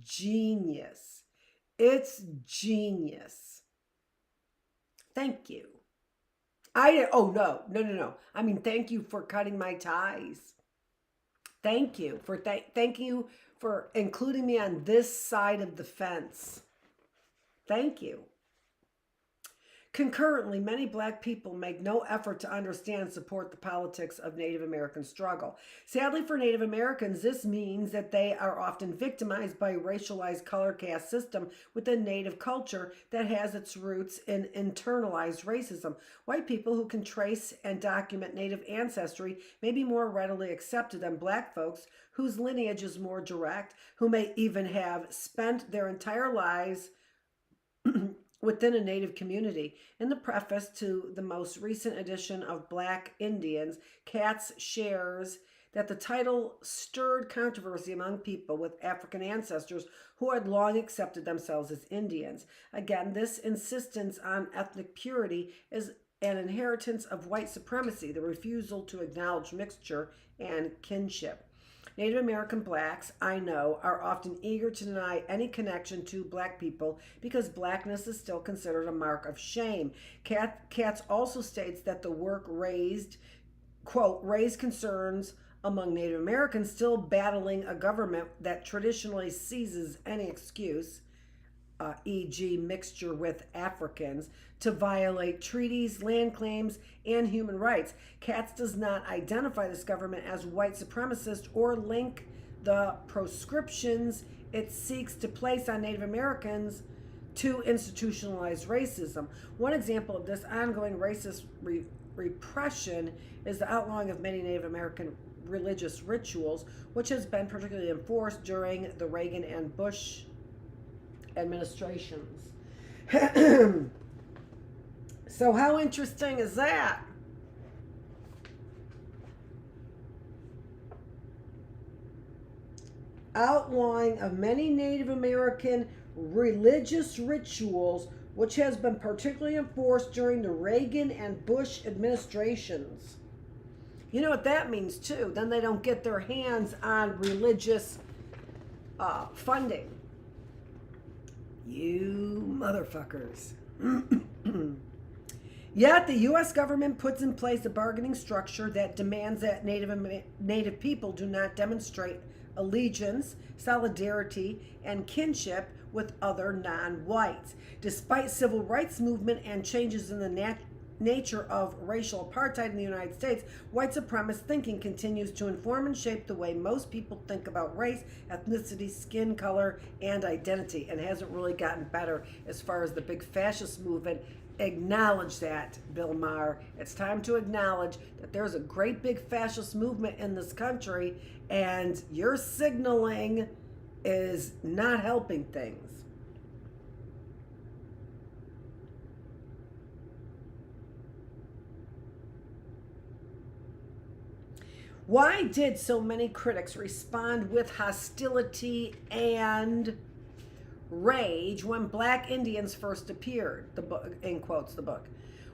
genius. It's genius. Thank you. No. I mean, thank you for cutting my ties. Thank you for including me on this side of the fence. Thank you. Concurrently, many black people make no effort to understand and support the politics of Native American struggle. Sadly for Native Americans, this means that they are often victimized by a racialized color caste system within Native culture that has its roots in internalized racism. White people who can trace and document Native ancestry may be more readily accepted than black folks whose lineage is more direct, who may even have spent their entire lives within a Native community. In the preface to the most recent edition of Black Indians, Katz shares that the title stirred controversy among people with African ancestors who had long accepted themselves as Indians. Again, this insistence on ethnic purity is an inheritance of white supremacy, the refusal to acknowledge mixture and kinship. Native American blacks, I know, are often eager to deny any connection to black people because blackness is still considered a mark of shame. Katz also states that the work raised concerns among Native Americans still battling a government that traditionally seizes any excuse, e.g. mixture with Africans, to violate treaties, land claims, and human rights. Katz does not identify this government as white supremacist or link the proscriptions it seeks to place on Native Americans to institutionalized racism. One example of this ongoing racist repression is the outlawing of many Native American religious rituals, which has been particularly enforced during the Reagan and Bush administrations. So how interesting is that? Outlawing of many Native American religious rituals, which has been particularly enforced during the Reagan and Bush administrations. You know what that means too? Then they don't get their hands on religious funding. You motherfuckers. Yet the U.S. government puts in place a bargaining structure that demands that Native people do not demonstrate allegiance, solidarity, and kinship with other non-whites. Despite civil rights movement and changes in the nature of racial apartheid in the United States, white supremacist thinking continues to inform and shape the way most people think about race, ethnicity, skin color, and identity, and hasn't really gotten better as far as the big fascist movement. Acknowledge that, Bill Maher. It's time to acknowledge that there's a great big fascist movement in this country, and your signaling is not helping things. Why did so many critics respond with hostility and rage when black Indians first appeared? The book, in quotes, the book.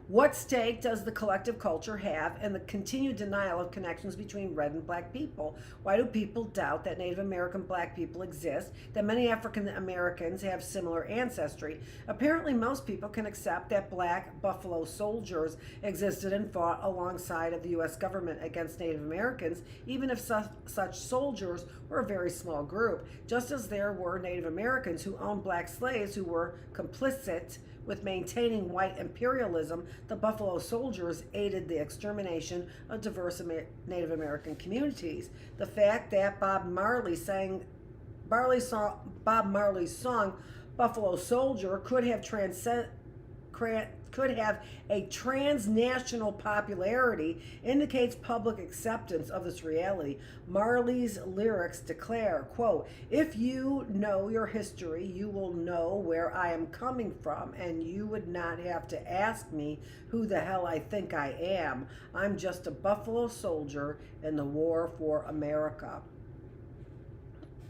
What stake does the collective culture have in the continued denial of connections between red and black people? Why do people doubt that Native American black people exist, that many African Americans have similar ancestry? Apparently, most people can accept that black Buffalo Soldiers existed and fought alongside of the U.S. government against Native Americans, even if such soldiers were a very small group, just as there were Native Americans who owned black slaves who were complicit with maintaining white imperialism. The Buffalo Soldiers aided the extermination of diverse Native American communities. The fact that Bob Marley's song Buffalo Soldier could have could have a transnational popularity indicates public acceptance of this reality. Marley's lyrics declare, quote, "If you know your history, you will know where I am coming from, and you would not have to ask me who the hell I think I am. I'm just a Buffalo soldier in the war for America."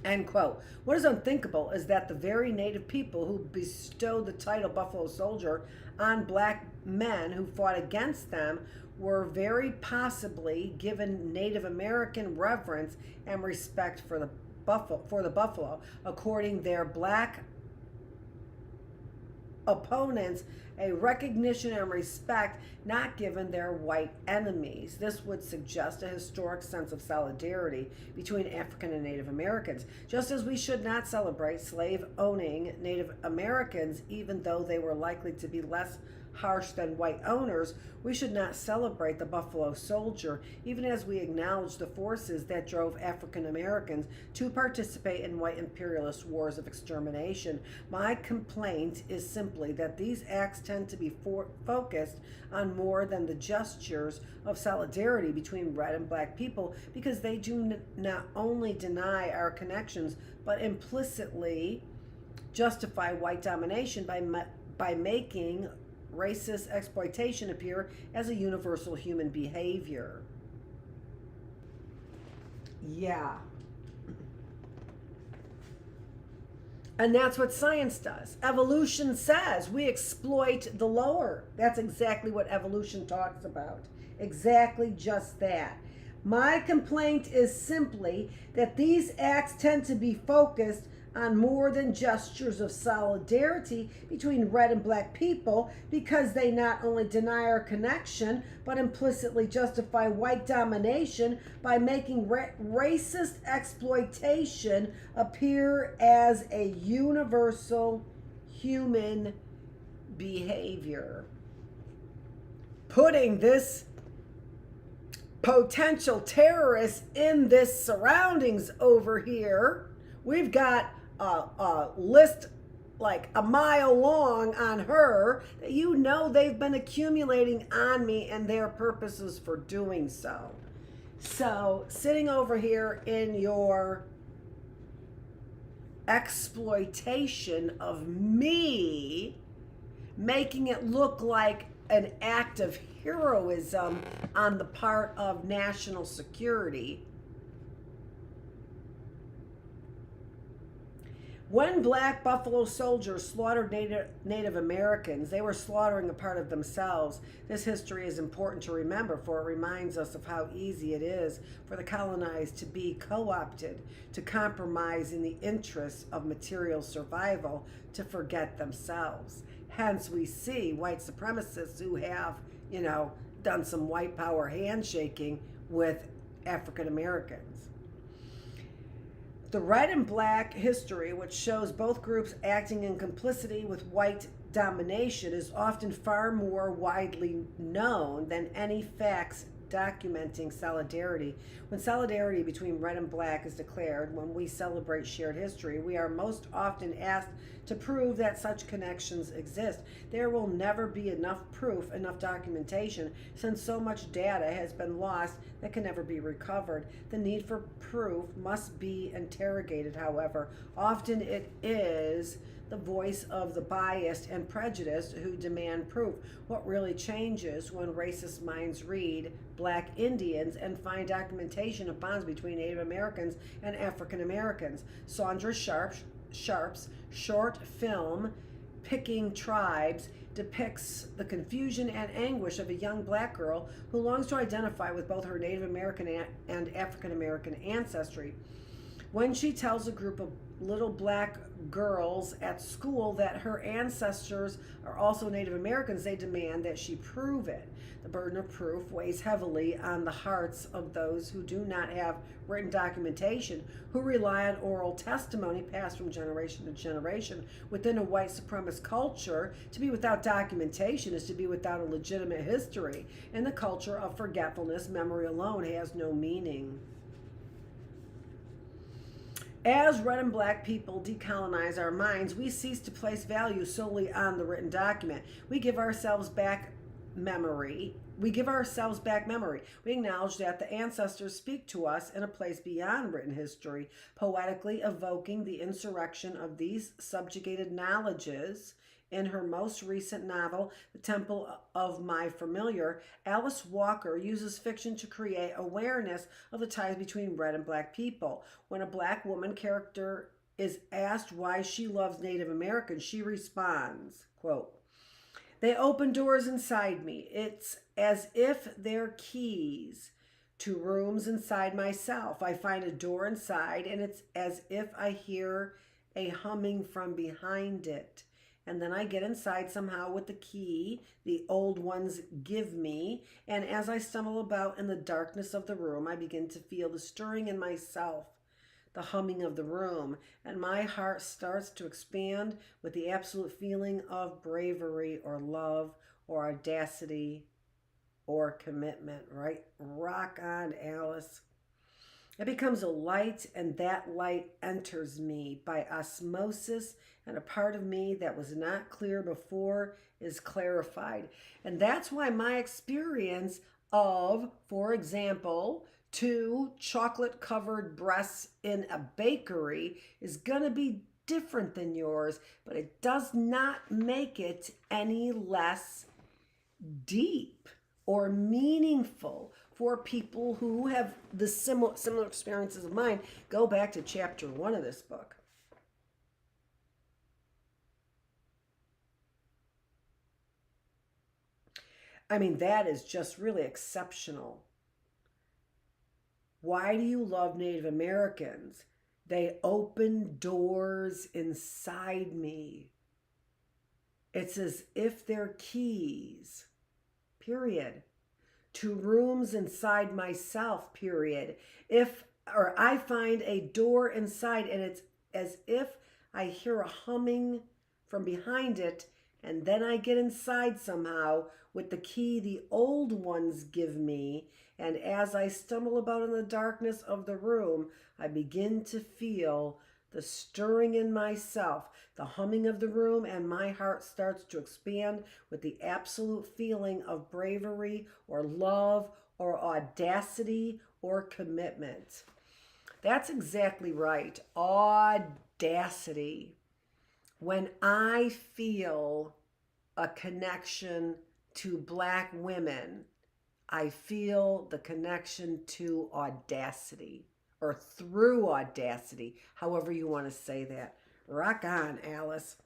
End quote. What is unthinkable is that the very Native people who bestowed the title Buffalo Soldier on black men who fought against them were very possibly given Native American reverence and respect for the buffalo, according their black opponents a recognition and respect not given their white enemies. This would suggest a historic sense of solidarity between African and Native Americans. Just as we should not celebrate slave-owning Native Americans, even though they were likely to be less harsh than white owners, we should not celebrate the Buffalo Soldier, even as we acknowledge the forces that drove African Americans to participate in white imperialist wars of extermination. My complaint is simply that these acts tend to be focused on more than the gestures of solidarity between red and black people, because they do not only deny our connections, but implicitly justify white domination by making racist exploitation appear as a universal human behavior. Yeah. And that's what science does. Evolution says we exploit the lower. That's exactly what evolution talks about. Exactly just that. My complaint is simply that these acts tend to be focused on more than gestures of solidarity between red and black people, because they not only deny our connection, but implicitly justify white domination by making racist exploitation appear as a universal human behavior. Putting this potential terrorist in this surroundings over here, we've got a list like a mile long on her that you know they've been accumulating on me and their purposes for doing so. So sitting over here in your exploitation of me, making it look like an act of heroism on the part of national security. When black Buffalo soldiers slaughtered Native Americans, they were slaughtering a part of themselves. This history is important to remember, for it reminds us of how easy it is for the colonized to be co-opted, to compromise in the interests of material survival, to forget themselves. Hence, we see white supremacists who have, done some white power handshaking with African Americans. The red and black history, which shows both groups acting in complicity with white domination, is often far more widely known than any facts documenting solidarity. When solidarity between red and black is declared, when we celebrate shared history, we are most often asked to prove that such connections exist. There will never be enough proof, enough documentation, since so much data has been lost that can never be recovered. The need for proof must be interrogated, however. Often it is the voice of the biased and prejudiced who demand proof. What really changes when racist minds read Black Indians and find documentation of bonds between Native Americans and African Americans. Sandra Sharp's short film, Picking Tribes, depicts the confusion and anguish of a young black girl who longs to identify with both her Native American and African American ancestry. When she tells a group of little black girls at school that her ancestors are also Native Americans, they demand that she prove it. The burden of proof weighs heavily on the hearts of those who do not have written documentation, who rely on oral testimony passed from generation to generation. Within a white supremacist culture, to be without documentation is to be without a legitimate history. In the culture of forgetfulness, memory alone has no meaning. As red and black people decolonize our minds, we cease to place value solely on the written document. We give ourselves back memory. We give ourselves back memory. We acknowledge that the ancestors speak to us in a place beyond written history, poetically evoking the insurrection of these subjugated knowledges. In her most recent novel, The Temple of My Familiar, Alice Walker uses fiction to create awareness of the ties between red and black people. When a black woman character is asked why she loves Native Americans, she responds, quote, "They open doors inside me. It's as if they're keys to rooms inside myself. I find a door inside, and it's as if I hear a humming from behind it. And then I get inside somehow with the key the old ones give me. And as I stumble about in the darkness of the room, I begin to feel the stirring in myself, the humming of the room, and my heart starts to expand with the absolute feeling of bravery or love or audacity or commitment," right? Rock on, Alice. "It becomes a light, and that light enters me by osmosis, and a part of me that was not clear before is clarified." And that's why my experience of, for example, 2 chocolate-covered breasts in a bakery is going to be different than yours, but it does not make it any less deep or meaningful for people who have the similar experiences of mine. Go back to chapter 1 of this book. I mean, that is just really exceptional. Why do you love Native Americans? They open doors inside me. It's as if they're keys, period, to rooms inside myself, period. I find a door inside, and it's as if I hear a humming from behind it, and then I get inside somehow with the key the old ones give me, and as I stumble about in the darkness of the room, I begin to feel the stirring in myself, the humming of the room, and my heart starts to expand with the absolute feeling of bravery or love or audacity or commitment. That's exactly right. Audacity. When I feel a connection to black women, I feel the connection to audacity, or through audacity, however you want to say that. Rock on, Alice.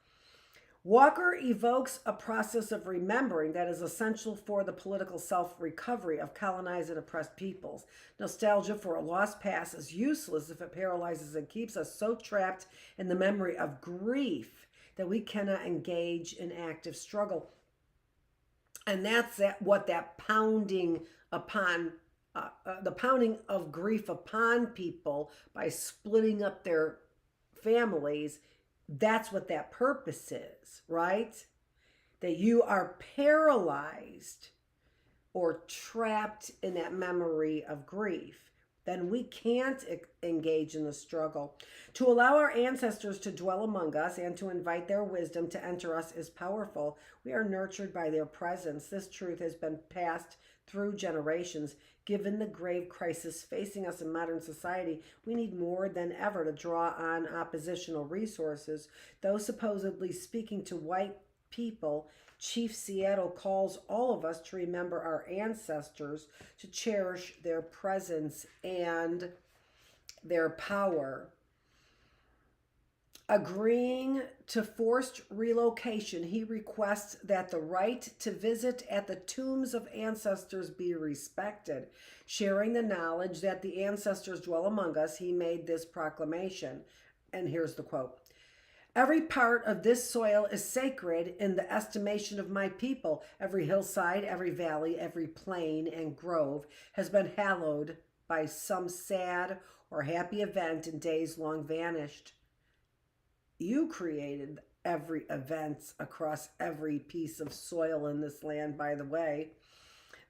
Walker evokes a process of remembering that is essential for the political self-recovery of colonized and oppressed peoples. Nostalgia for a lost past is useless if it paralyzes and keeps us so trapped in the memory of grief that we cannot engage in active struggle. And that's what that pounding upon, the pounding of grief upon people by splitting up their families, that's what that purpose is, right? That you are paralyzed or trapped in that memory of grief. Then we can't engage in the struggle. To allow our ancestors to dwell among us and to invite their wisdom to enter us is powerful. We are nurtured by their presence. This truth has been passed through generations. Given the grave crisis facing us in modern society, we need more than ever to draw on oppositional resources. Though supposedly speaking to white people, Chief Seattle calls all of us to remember our ancestors, to cherish their presence and their power. Agreeing to forced relocation, he requests that the right to visit at the tombs of ancestors be respected. Sharing the knowledge that the ancestors dwell among us, he made this proclamation. And here's the quote. "Every part of this soil is sacred in the estimation of my people. Every hillside, every valley, every plain and grove has been hallowed by some sad or happy event in days long vanished." You created every event across every piece of soil in this land, by the way.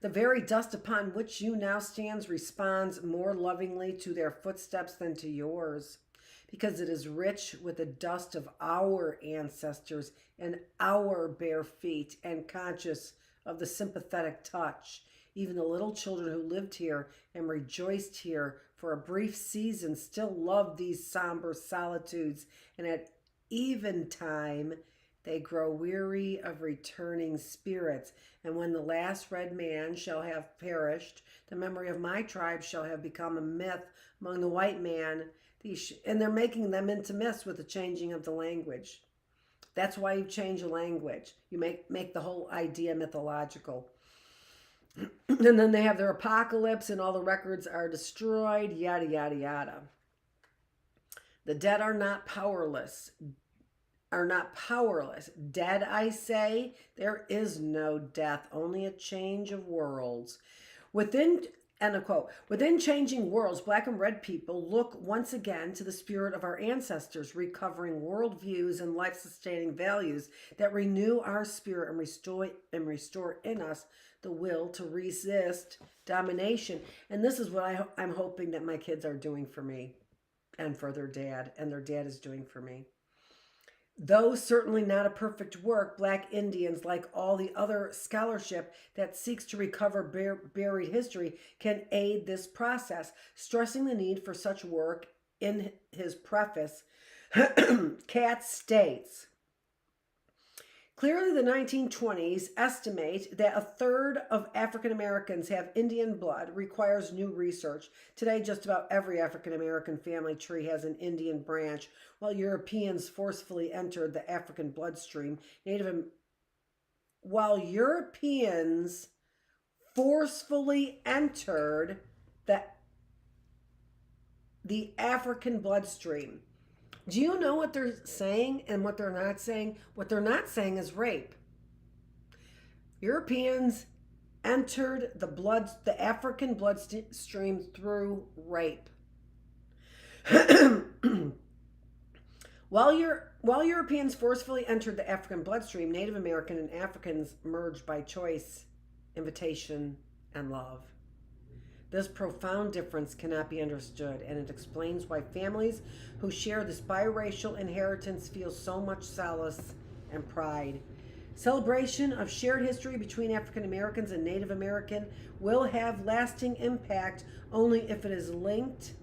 The very dust upon which you now stands responds more lovingly to their footsteps than to yours. because it is rich with the dust of our ancestors and our bare feet, and conscious of the sympathetic touch. Even the little children who lived here and rejoiced here for a brief season still loved these somber solitudes, and at eventide they grow weary of returning spirits. And when the last red man shall have perished, the memory of my tribe shall have become a myth among the white man. And they're making them into myths with the changing of the language. That's why you change the language. You make the whole idea mythological. And then they have their apocalypse and all the records are destroyed, yada, yada, yada. The dead are not powerless. Dead, I say, there is no death, only a change of worlds. Within, end of quote, within changing worlds, black and red people look once again to the spirit of our ancestors, recovering worldviews and life-sustaining values that renew our spirit and restore in us the will to resist domination. And this is what I'm hoping that my kids are doing for me and for their dad, and their dad is doing for me. Though certainly not a perfect work, Black Indians, like all the other scholarship that seeks to recover buried history, can aid this process. Stressing the need for such work in his preface, Katz states, clearly the 1920s estimate that a third of African Americans have Indian blood requires new research. Today, just about every African American family tree has an Indian branch, while Europeans forcefully entered the African bloodstream. While Europeans forcefully entered the African bloodstream. Do you know what they're saying and what they're not saying? What they're not saying is rape. Europeans entered the African bloodstream through rape. While Europeans forcefully entered the African bloodstream, Native American and Africans merged by choice, invitation, and love. This profound difference cannot be understood, and it explains why families who share this biracial inheritance feel so much solace and pride. Celebration of shared history between African Americans and Native American will have lasting impact only if it is linked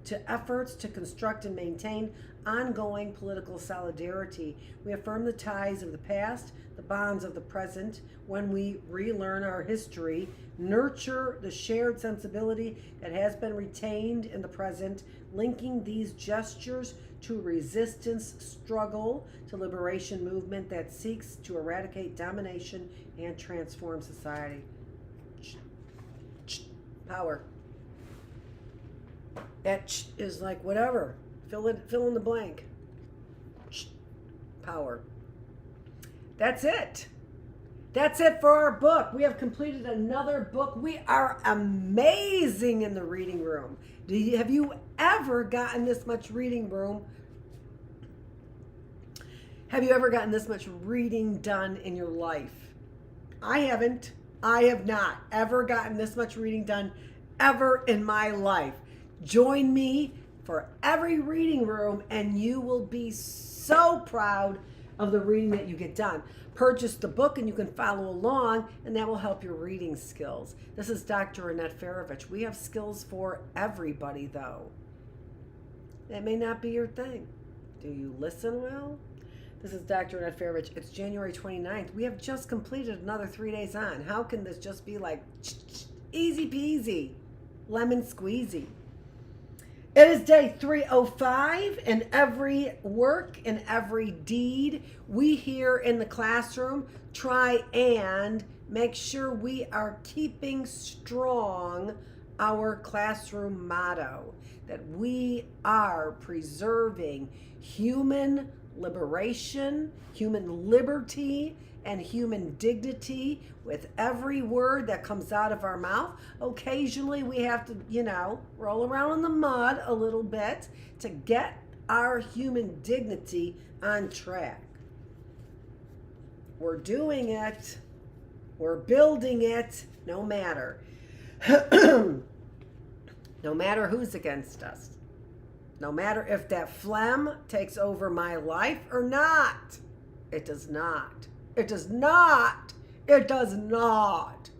to efforts to construct and maintain ongoing political solidarity. We affirm the ties of the past, the bonds of the present, when we relearn our history, nurture the shared sensibility that has been retained in the present, linking these gestures to resistance struggle, to liberation movement that seeks to eradicate domination and transform society. Power. That is like whatever. Fill in the blank. Power. That's it. That's it for our book. We have completed another book. We are amazing in the reading room. Have you ever gotten this much reading room? Have you ever gotten this much reading done in your life? I haven't. I have not ever gotten this much reading done ever in my life. Join me for every reading room and you will be so proud of the reading that you get done. Purchase the book and you can follow along, and that will help your reading skills. This is Dr. Annette Feravich. We have skills for everybody, though. That may not be your thing. Do you listen well? This is Dr. Annette Feravich. It's January 29th. We have just completed another 3 days on. How can this just be like easy peasy, lemon squeezy? It is day 305, and every work and every deed we here in the classroom try and make sure we are keeping strong our classroom motto, that we are preserving human liberation, human liberty, and human dignity with every word that comes out of our mouth. Occasionally we have to, roll around in the mud a little bit to get our human dignity on track. We're doing it. We're building it, no matter. No matter who's against us. No matter if that phlegm takes over my life or not. It does not. It does not. It does not.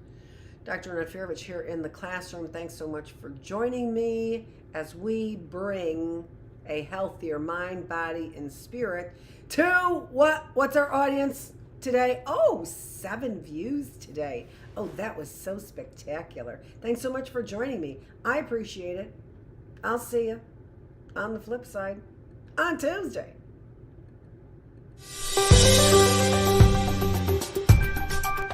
Dr. Annette Feravich here in the classroom. Thanks so much for joining me as we bring a healthier mind, body, and spirit to what's our audience today? Oh, 7 views today. Oh, that was so spectacular. Thanks so much for joining me. I appreciate it. I'll see you on the flip side on Tuesday.